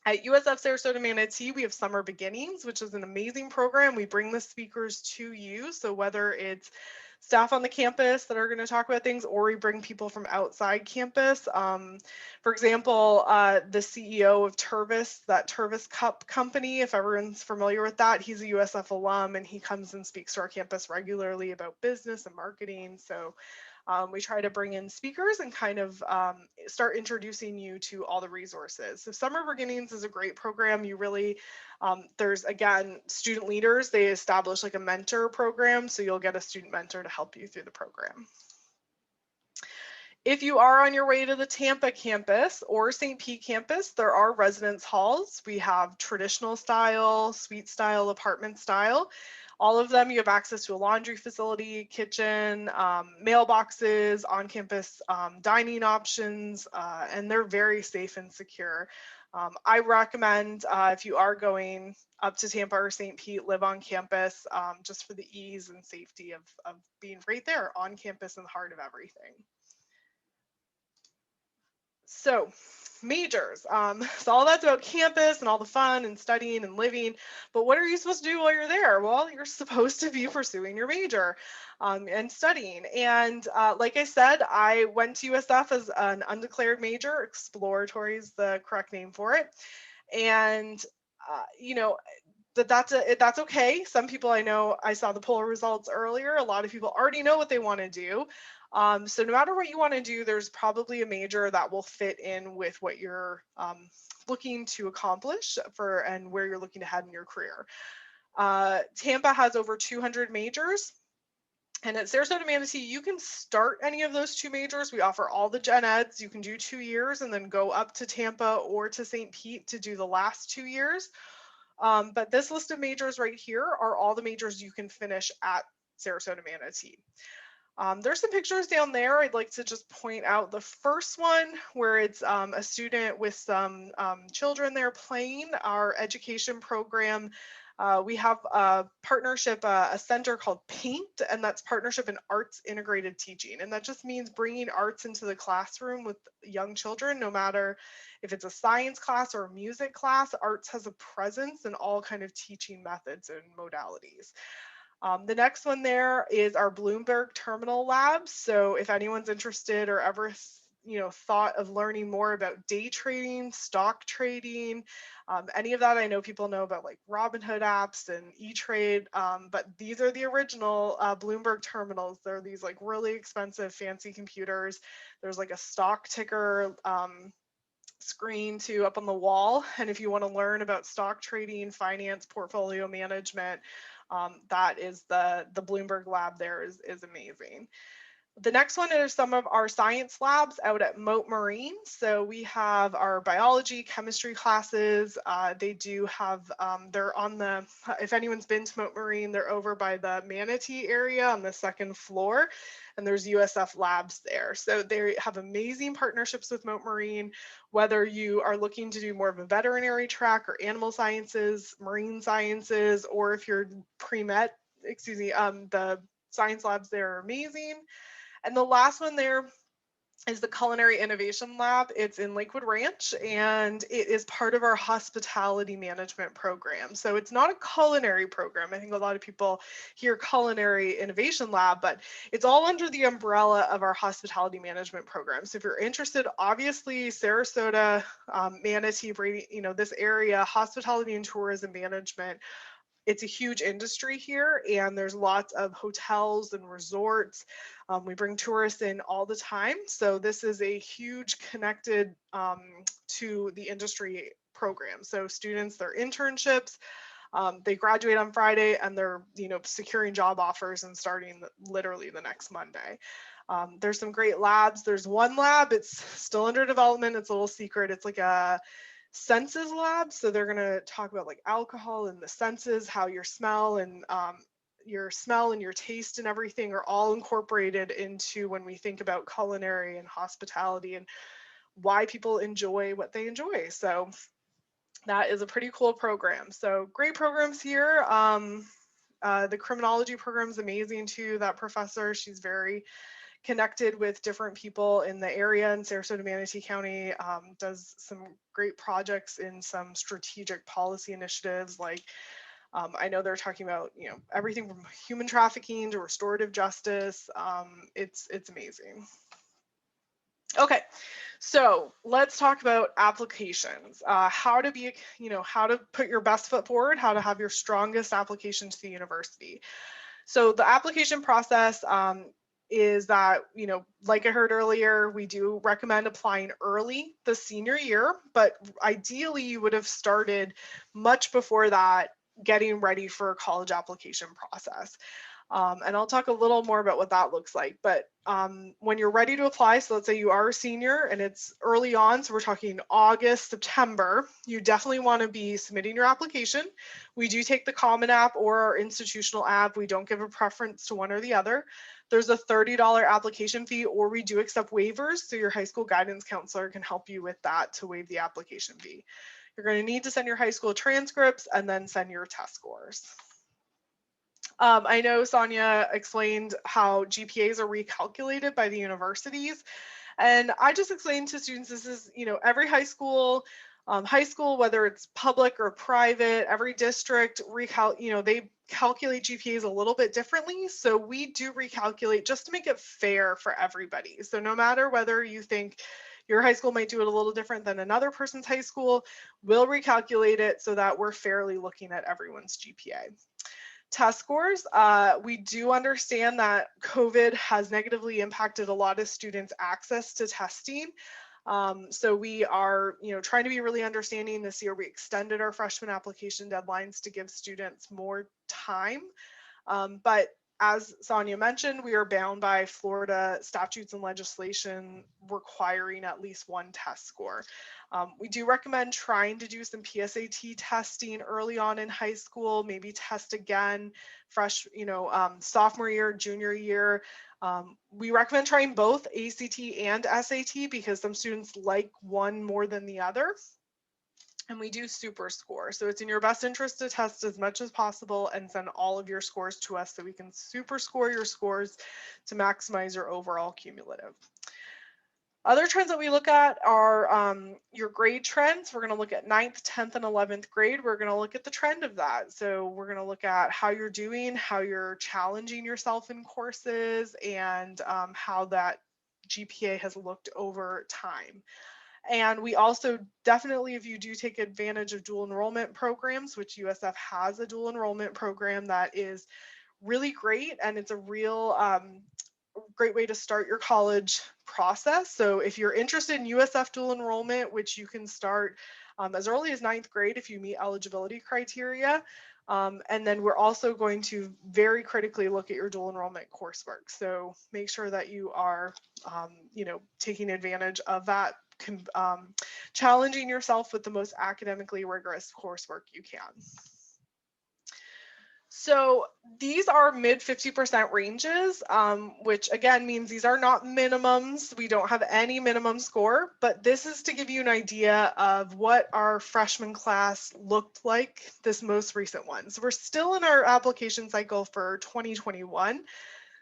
At USF Sarasota-Manatee, we have Summer Beginnings, which is an amazing program. We bring the speakers to you. So whether it's staff on the campus that are going to talk about things, or we bring people from outside campus. For example, the CEO of Tervis, that Tervis Cup company, if everyone's familiar with that, he's a USF alum and he comes and speaks to our campus regularly about business and marketing. So we try to bring in speakers and kind of start introducing you to all the resources. So Summer Beginnings is a great program. You really, there's again, student leaders, they establish like a mentor program. So you'll get a student mentor to help you through the program. If you are on your way to the Tampa campus or St. Pete campus, there are residence halls. We have traditional style, suite style, apartment style. All of them, you have access to a laundry facility, kitchen, mailboxes, on-campus dining options, and they're very safe and secure. I recommend if you are going up to Tampa or St. Pete, live on campus just for the ease and safety of being right there on campus in the heart of everything. So majors, so all that's about campus and all the fun and studying and living, but what are you supposed to do while you're there? Well, you're supposed to be pursuing your major and studying. And like I said, I went to USF as an undeclared major. Exploratory is the correct name for it. And, you know, that's okay. Some people I know, I saw the poll results earlier. A lot of people already know what they want to do. So no matter what you want to do, there's probably a major that will fit in with what you're looking to accomplish and where you're looking to head in your career. Tampa has over 200 majors. And at Sarasota-Manatee, you can start any of those 2 majors. We offer all the gen eds. You can do 2 years and then go up to Tampa or to St. Pete to do the last 2 years. But this list of majors right here are all the majors you can finish at Sarasota-Manatee. There's some pictures down there. I'd like to just point out the first one where it's a student with some children there playing our education program. We have a partnership, a center called PAINT, and that's Partnership in Arts Integrated Teaching. And that just means bringing arts into the classroom with young children, no matter if it's a science class or a music class, arts has a presence in all kind of teaching methods and modalities. The next one there is our Bloomberg Terminal Lab. So if anyone's interested or ever thought of learning more about day trading, stock trading, any of that. I know people know about like Robinhood apps and E-Trade, but these are the original Bloomberg terminals. They're these like really expensive, fancy computers. There's like a stock ticker screen too up on the wall. And if you want to learn about stock trading, finance, portfolio management, that is the Bloomberg lab there is amazing. The next one is some of our science labs out at Moat Marine. So we have our biology, chemistry classes. They do have, they're on the, if anyone's been to Moat Marine, they're over by the Manatee area on the second floor, and there's USF labs there. So they have amazing partnerships with Moat Marine, whether you are looking to do more of a veterinary track or animal sciences, marine sciences, or if you're pre-med, the science labs there are amazing. And the last one there is the Culinary Innovation Lab. It's in Lakewood Ranch, and it is part of our hospitality management program. So it's not a culinary program. I think a lot of people hear Culinary Innovation Lab, but it's all under the umbrella of our hospitality management program. So if you're interested, obviously Sarasota, Manatee, Brady, this area, hospitality and tourism management, it's a huge industry here, and there's lots of hotels and resorts. We bring tourists in all the time. So this is a huge connected to the industry program. So students, their internships, they graduate on Friday, and they're securing job offers and starting literally the next Monday. There's some great labs. There's one lab, it's still under development. It's a little secret. It's like a senses lab. So they're going to talk about like alcohol and the senses, how your smell and your taste and everything are all incorporated into when we think about culinary and hospitality and why people enjoy what they enjoy. So that is a pretty cool program. So great programs here. The criminology program is amazing too. That professor, she's very connected with different people in the area, in Sarasota-Manatee County, does some great projects in some strategic policy initiatives. Like I know they're talking about everything from human trafficking to restorative justice. It's amazing. Okay, so let's talk about applications. How to be, how to put your best foot forward, how to have your strongest application to the university. So the application process is that, like I heard earlier, we do recommend applying early the senior year, but ideally you would have started much before that, getting ready for a college application process. And I'll talk a little more about what that looks like. But when you're ready to apply, so let's say you are a senior and it's early on, so we're talking August, September, you definitely want to be submitting your application. We do take the Common App or our institutional app. We don't give a preference to one or the other. There's a $30 application fee, or we do accept waivers, so your high school guidance counselor can help you with that to waive the application fee. You're going to need to send your high school transcripts and then send your test scores. I know Sonia explained how GPAs are recalculated by the universities, and I just explained to students this is, every high school, whether it's public or private, every district they calculate GPAs a little bit differently. So we do recalculate just to make it fair for everybody. So no matter whether you think your high school might do it a little different than another person's high school, we'll recalculate it so that we're fairly looking at everyone's GPA. Test scores, we do understand that COVID has negatively impacted a lot of students' access to testing. So we are, trying to be really understanding. This year we extended our freshman application deadlines to give students more time. But as Sonia mentioned, we are bound by Florida statutes and legislation requiring at least one test score. We do recommend trying to do some PSAT testing early on in high school, maybe test again sophomore year, junior year. We recommend trying both ACT and SAT because some students like one more than the other. And we do super score. So it's in your best interest to test as much as possible and send all of your scores to us so we can super score your scores to maximize your overall cumulative. Other trends that we look at are your grade trends. We're going to look at 9th, 10th, and 11th grade. We're going to look at the trend of that. So we're going to look at how you're doing, how you're challenging yourself in courses, and how that GPA has looked over time. And we also definitely, if you do take advantage of dual enrollment programs, which USF has a dual enrollment program that is really great, and it's a real great way to start your college process. So if you're interested in USF dual enrollment, which you can start as early as 9th grade if you meet eligibility criteria. And then we're also going to very critically look at your dual enrollment coursework. So make sure that you are, taking advantage of that, challenging yourself with the most academically rigorous coursework you can. So these are mid 50% ranges, which again means these are not minimums. We don't have any minimum score, but this is to give you an idea of what our freshman class looked like, this most recent one. So we're still in our application cycle for 2021.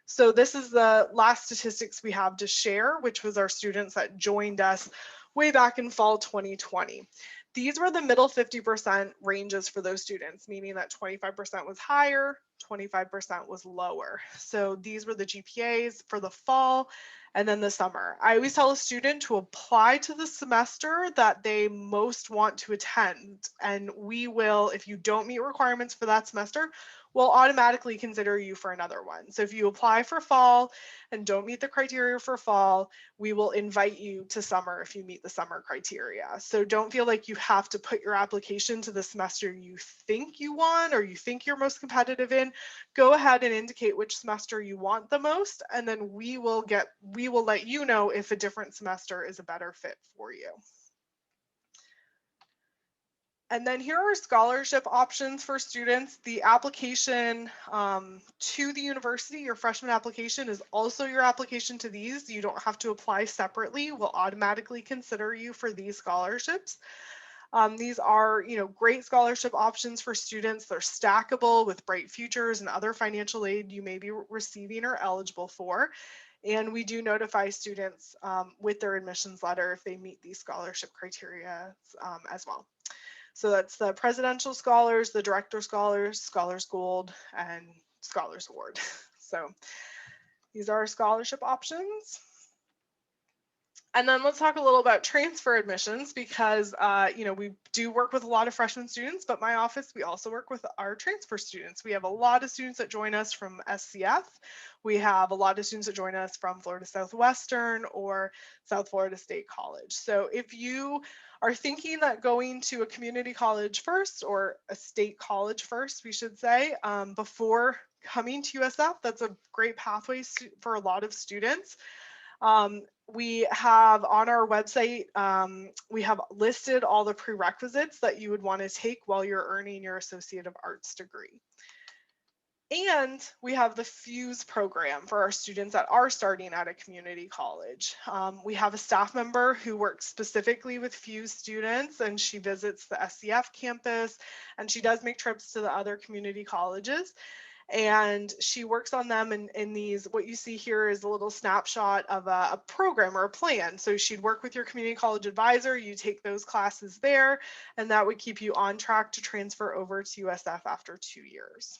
So this is the last statistics we have to share, which was our students that joined us way back in fall 2020. These were the middle 50% ranges for those students, meaning that 25% was higher, 25% was lower. So these were the GPAs for the fall and then the summer. I always tell a student to apply to the semester that they most want to attend. And we will, if you don't meet requirements for that semester, we'll automatically consider you for another one. So if you apply for fall and don't meet the criteria for fall, we will invite you to summer if you meet the summer criteria. So don't feel like you have to put your application to the semester you think you want or you think you're most competitive in. Go ahead and indicate which semester you want the most, and then we will let you know if a different semester is a better fit for you. And then here are scholarship options for students. The application to the university, your freshman application, is also your application to these. You don't have to apply separately. We'll automatically consider you for these scholarships. These are, great scholarship options for students. They're stackable with Bright Futures and other financial aid you may be receiving or eligible for. And we do notify students with their admissions letter if they meet these scholarship criteria as well. So that's the Presidential Scholars, the Director Scholars, Scholars Gold, and Scholars Award. So these are our scholarship options. And then let's talk a little about transfer admissions because, we do work with a lot of freshman students, but my office, we also work with our transfer students. We have a lot of students that join us from SCF. We have a lot of students that join us from Florida Southwestern or South Florida State College. So if you are thinking that going to a community college first or a state college first, we should say, before coming to USF, that's a great pathway for a lot of students. We have on our website, we have listed all the prerequisites that you would want to take while you're earning your Associate of Arts degree. And we have the FUSE program for our students that are starting at a community college. We have a staff member who works specifically with FUSE students, and she visits the SCF campus, and she does make trips to the other community colleges. And she works on them in these, what you see here is a little snapshot of a program or a plan. So she'd work with your community college advisor, you take those classes there, and that would keep you on track to transfer over to USF after 2 years.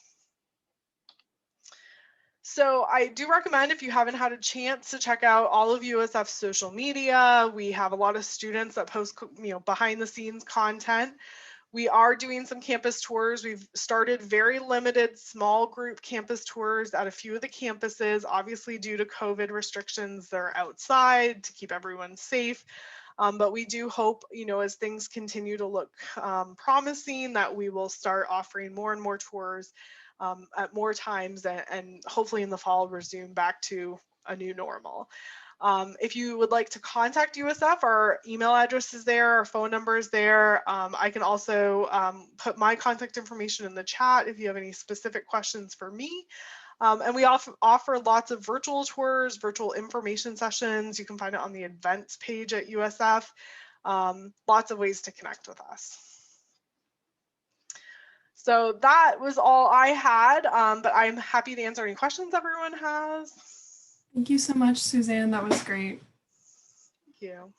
So I do recommend, if you haven't had a chance to check out all of USF's social media, we have a lot of students that post, behind the scenes content. We are doing some campus tours. We've started very limited small group campus tours at a few of the campuses. Obviously, due to COVID restrictions, they're outside to keep everyone safe. But we do hope, as things continue to look promising, that we will start offering more and more tours at more times and hopefully in the fall resume back to a new normal. If you would like to contact USF, our email address is there, our phone number is there. I can also put my contact information in the chat if you have any specific questions for me. And we offer lots of virtual tours, virtual information sessions. You can find it on the events page at USF. Lots of ways to connect with us. So that was all I had, but I'm happy to answer any questions everyone has. Thank you so much, Suzanne. That was great. Thank you.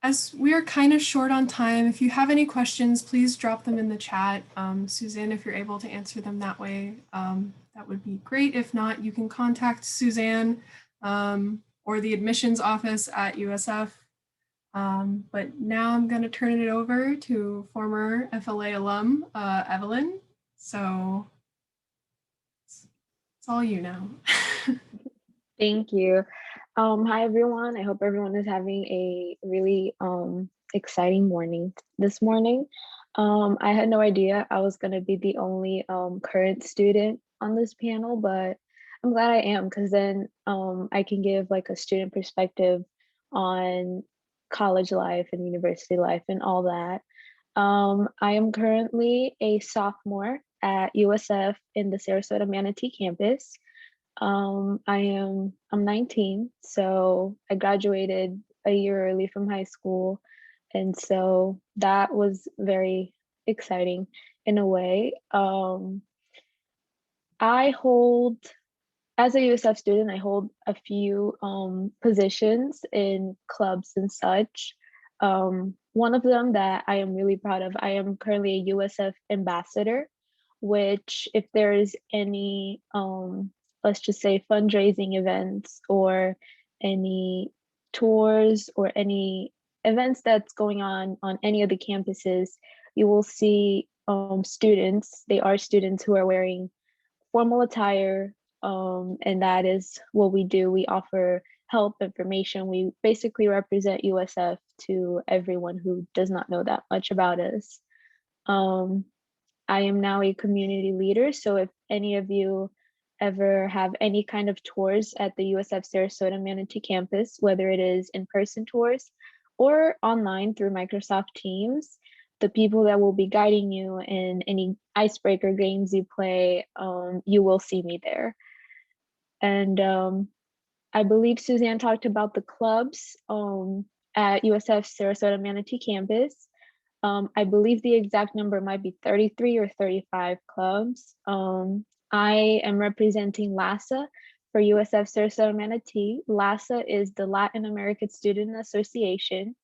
As we are kind of short on time, if you have any questions, please drop them in the chat. Suzanne, if you're able to answer them that way, that would be great. If not, you can contact Suzanne or or the admissions office at USF. But now I'm going to turn it over to former FLA alum, Evelyn. So it's all you now. Thank you. Hi, everyone. I hope everyone is having a really exciting morning this morning. I had no idea I was going to be the only current student on this panel, but I'm glad I am, because then I can give like a student perspective on college life and university life and all that. I am currently a sophomore at USF in the Sarasota-Manatee campus. I'm 19, so I graduated a year early from high school. And so that was very exciting in a way. As a USF student, I hold a few positions in clubs and such. One of them that I am really proud of, I am currently a USF ambassador, which if there's any, let's just say fundraising events or any tours or any events that's going on any of the campuses, you will see students, they are students who are wearing formal attire, and that is what we do. We offer help, information. We basically represent USF to everyone who does not know that much about us. I am now a community leader, so if any of you ever have any kind of tours at the USF Sarasota-Manatee campus, whether it is in-person tours or online through Microsoft Teams, the people that will be guiding you in any icebreaker games you play, you will see me there. And I believe Suzanne talked about the clubs at USF Sarasota-Manatee campus. I believe the exact number might be 33 or 35 clubs. I am representing LASA for USF Sarasota-Manatee. LASA is the Latin American Student Association.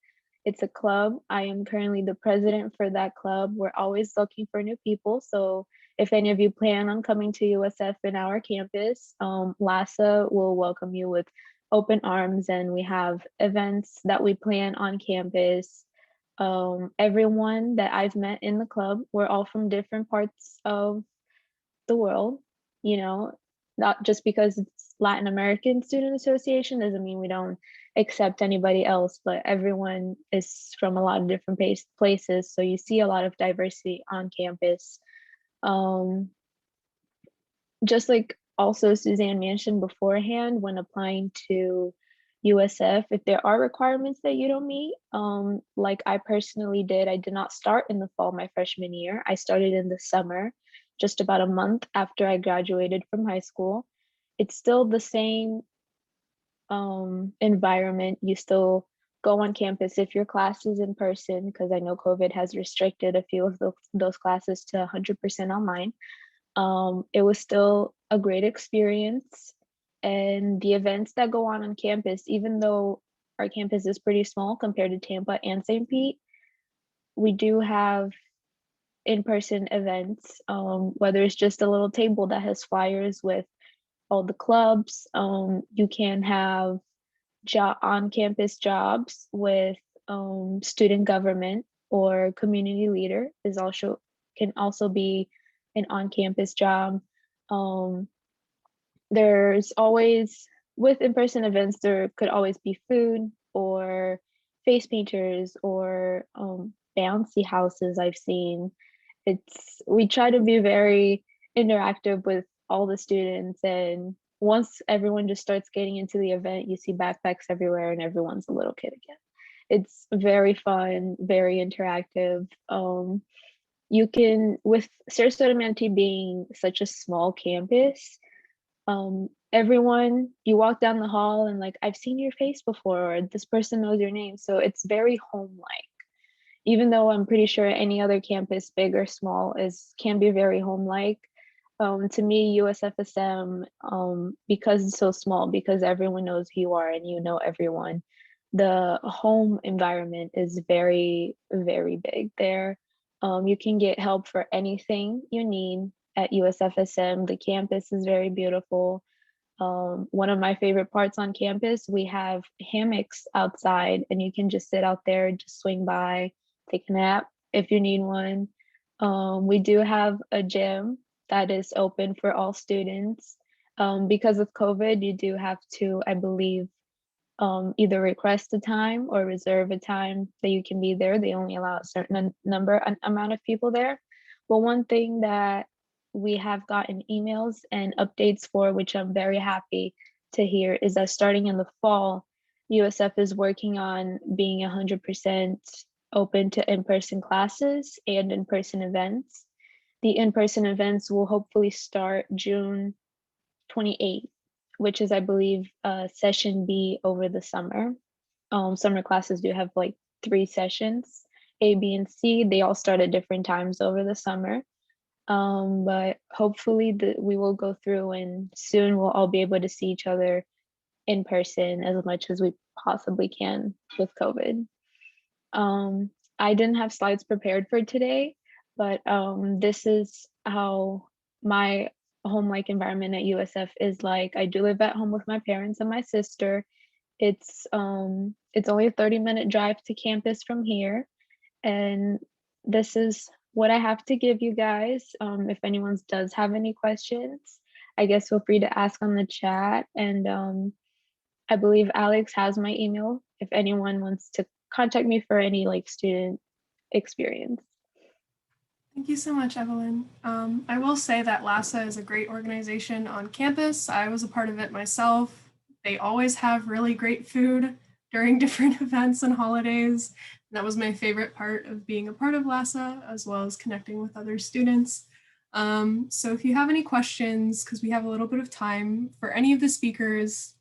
It's a club. I am currently the president for that club. We're always looking for new people. So if any of you plan on coming to USF in our campus, LASA will welcome you with open arms, and we have events that we plan on campus. Everyone that I've met in the club, we're all from different parts of the world, you know, not just because it's Latin American Student Association doesn't mean we don't accept anybody else, but everyone is from a lot of different places. So you see a lot of diversity on campus. Just like also Suzanne mentioned beforehand, when applying to USF, if there are requirements that you don't meet, like I personally did, I did not start in the fall my freshman year. I started in the summer, just about a month after I graduated from high school. It's still the same environment. You still go on campus if your class is in person, because I know COVID has restricted a few of those classes to 100% online. It was still a great experience. And the events that go on campus, even though our campus is pretty small compared to Tampa and St. Pete, we do have in-person events, whether it's just a little table that has flyers with all the clubs. You can have on-campus jobs with student government, or community leader can also be an on-campus job. There's always, with in-person events, there could always be food or face painters or bouncy houses I've seen. We try to be very interactive with all the students, and once everyone just starts getting into the event, you see backpacks everywhere and everyone's a little kid again. It's very fun, very interactive. You can, with Sarasota-Manatee being such a small campus, everyone, you walk down the hall and like, I've seen your face before, or this person knows your name. So it's very home-like. Even though I'm pretty sure any other campus, big or small, can be very home-like. To me, USFSM, because it's so small, because everyone knows who you are and you know everyone, the home environment is very, very big there. You can get help for anything you need at USFSM. The campus is very beautiful. One of my favorite parts on campus, we have hammocks outside and you can just sit out there, just swing by, take a nap if you need one. We do have a gym that is open for all students. Because of COVID, you do have to, I believe, either request a time or reserve a time that you can be there. They only allow a certain amount of people there. But one thing that we have gotten emails and updates for, which I'm very happy to hear, is that starting in the fall, USF is working on being 100% open to in-person classes and in-person events. The in-person events will hopefully start June 28th, which is, I believe, session B over the summer. Summer classes do have like 3 sessions, A, B, and C. They all start at different times over the summer. But hopefully we will go through and soon we'll all be able to see each other in person as much as we possibly can with COVID. I didn't have slides prepared for today, but this is how my home-like environment at USF is like. I do live at home with my parents and my sister. It's only a 30-minute drive to campus from here. And this is what I have to give you guys. If anyone does have any questions, I guess feel free to ask on the chat. And I believe Alex has my email if anyone wants to contact me for any like student experience. Thank you so much, Evelyn. I will say that LASA is a great organization on campus. I was a part of it myself. They always have really great food during different events and holidays. And that was my favorite part of being a part of LASA, as well as connecting with other students. So if you have any questions, because we have a little bit of time, for any of the speakers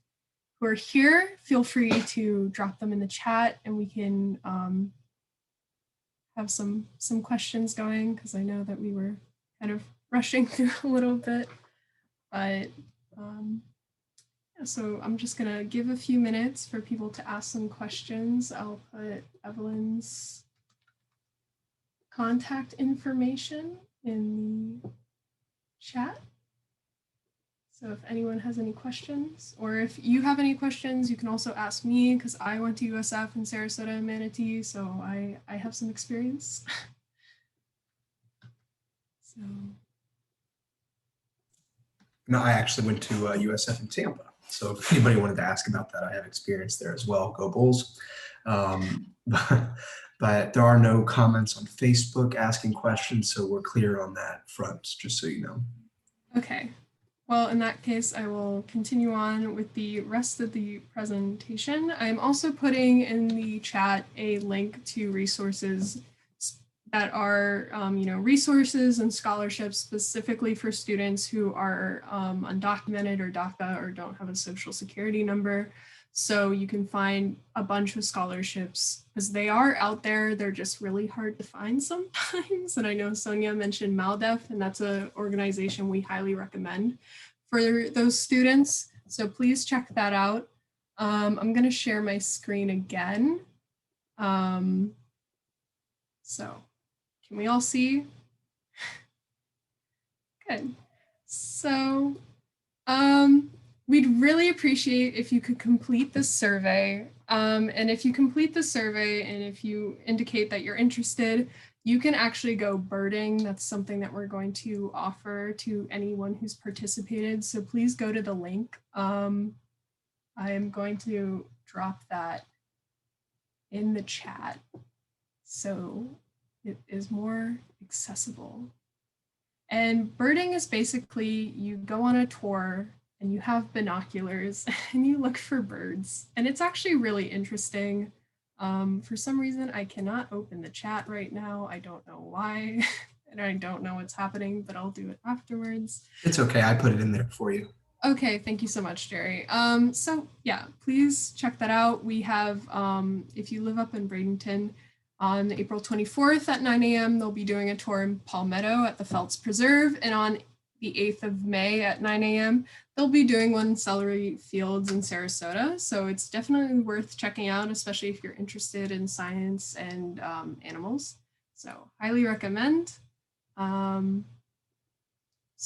who are here, feel free to drop them in the chat and we can have some questions going, because I know that we were kind of rushing through a little bit. But yeah, so I'm just gonna give a few minutes for people to ask some questions. I'll put Evelyn's contact information in the chat. So if anyone has any questions, or if you have any questions, you can also ask me, because I went to USF in Sarasota-Manatee, so I have some experience. So. No, I actually went to USF in Tampa. So if anybody wanted to ask about that, I have experience there as well. Go Bulls. But there are no comments on Facebook asking questions, so we're clear on that front, just so you know. Okay. Well, in that case, I will continue on with the rest of the presentation. I'm also putting in the chat a link to resources that are, resources and scholarships specifically for students who are undocumented or DACA or don't have a social security number. So you can find a bunch of scholarships because they are out there. They're just really hard to find sometimes. And I know Sonia mentioned maldef, and that's an organization we highly recommend for those students. So please check that out. I'm going to share my screen again. So can we all see? Good. So we'd really appreciate if you could complete this survey. And if you complete the survey and if you indicate that you're interested, you can actually go birding. That's something that we're going to offer to anyone who's participated. So please go to the link. I am going to drop that in the chat so it is more accessible. And birding is basically you go on a tour and you have binoculars and you look for birds. And it's actually really interesting. For some reason, I cannot open the chat right now. I don't know why, and I don't know what's happening, but I'll do it afterwards. It's okay. I put it in there for you. Okay, thank you so much, Jerry. So yeah, please check that out. We have, if you live up in Bradenton, on April 24th at 9 a.m., they'll be doing a tour in Palmetto at the Phelps Preserve. And on the 8th of May at 9 a.m., they'll be doing one in Celery Fields in Sarasota. So it's definitely worth checking out, especially if you're interested in science and animals. So highly recommend. So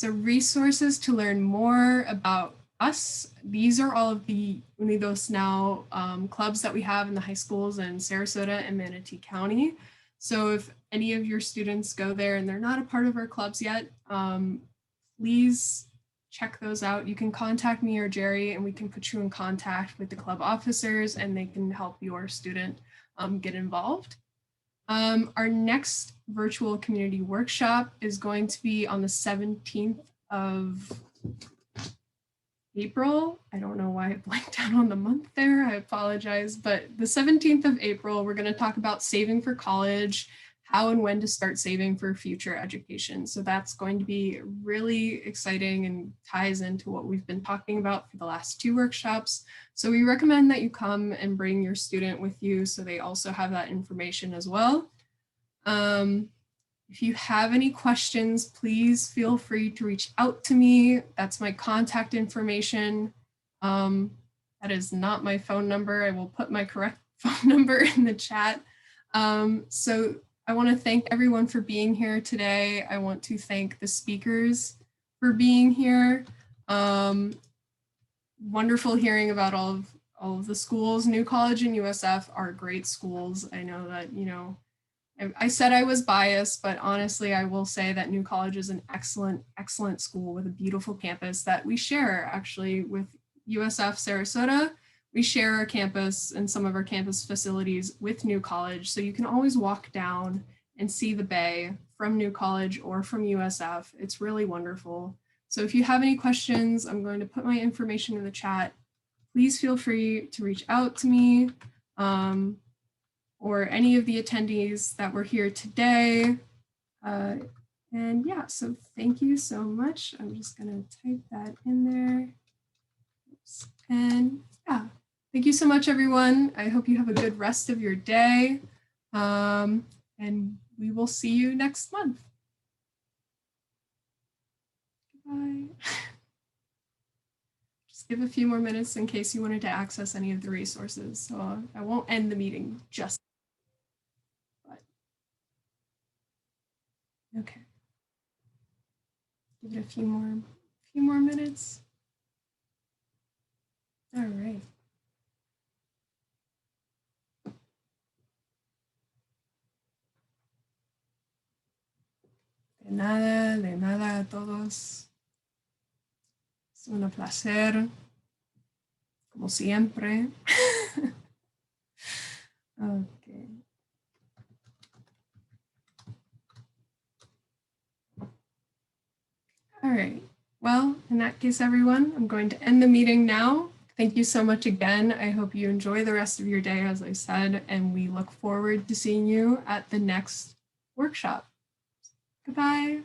resources to learn more about us. These are all of the UnidosNow clubs that we have in the high schools in Sarasota and Manatee County. So if any of your students go there and they're not a part of our clubs yet, please check those out. You can contact me or Jerry and we can put you in contact with the club officers and they can help your student get involved. Our next virtual community workshop is going to be on the 17th of April. I don't know why I blanked out on the month there. I apologize, but the 17th of April, we're going to talk about saving for college, how and when to start saving for future education. So that's going to be really exciting and ties into what we've been talking about for the last 2 workshops. So we recommend that you come and bring your student with you so they also have that information as well. If you have any questions, please feel free to reach out to me. That's my contact information. That is not my phone number. I will put my correct phone number in the chat. So I want to thank everyone for being here today. I want to thank the speakers for being here. Wonderful hearing about all of the schools. New College and USF are great schools. I know that, you know, I said I was biased, but honestly, I will say that New College is an excellent, excellent school with a beautiful campus that we share actually with USF Sarasota. We share our campus and some of our campus facilities with New College. So you can always walk down and see the bay from New College or from USF. It's really wonderful. So if you have any questions, I'm going to put my information in the chat. Please feel free to reach out to me. Or any of the attendees that were here today. And yeah, so thank you so much. I'm just gonna type that in there. Oops. And yeah, thank you so much, everyone. I hope you have a good rest of your day. And we will see you next month. Goodbye. Just give a few more minutes in case you wanted to access any of the resources. So I won't end the meeting just. Okay. Give it a few more minutes. All right. De nada a todos. Es un placer, como siempre. Okay. All right. Well, in that case, everyone, I'm going to end the meeting now. Thank you so much again. I hope you enjoy the rest of your day, as I said, and we look forward to seeing you at the next workshop. Goodbye.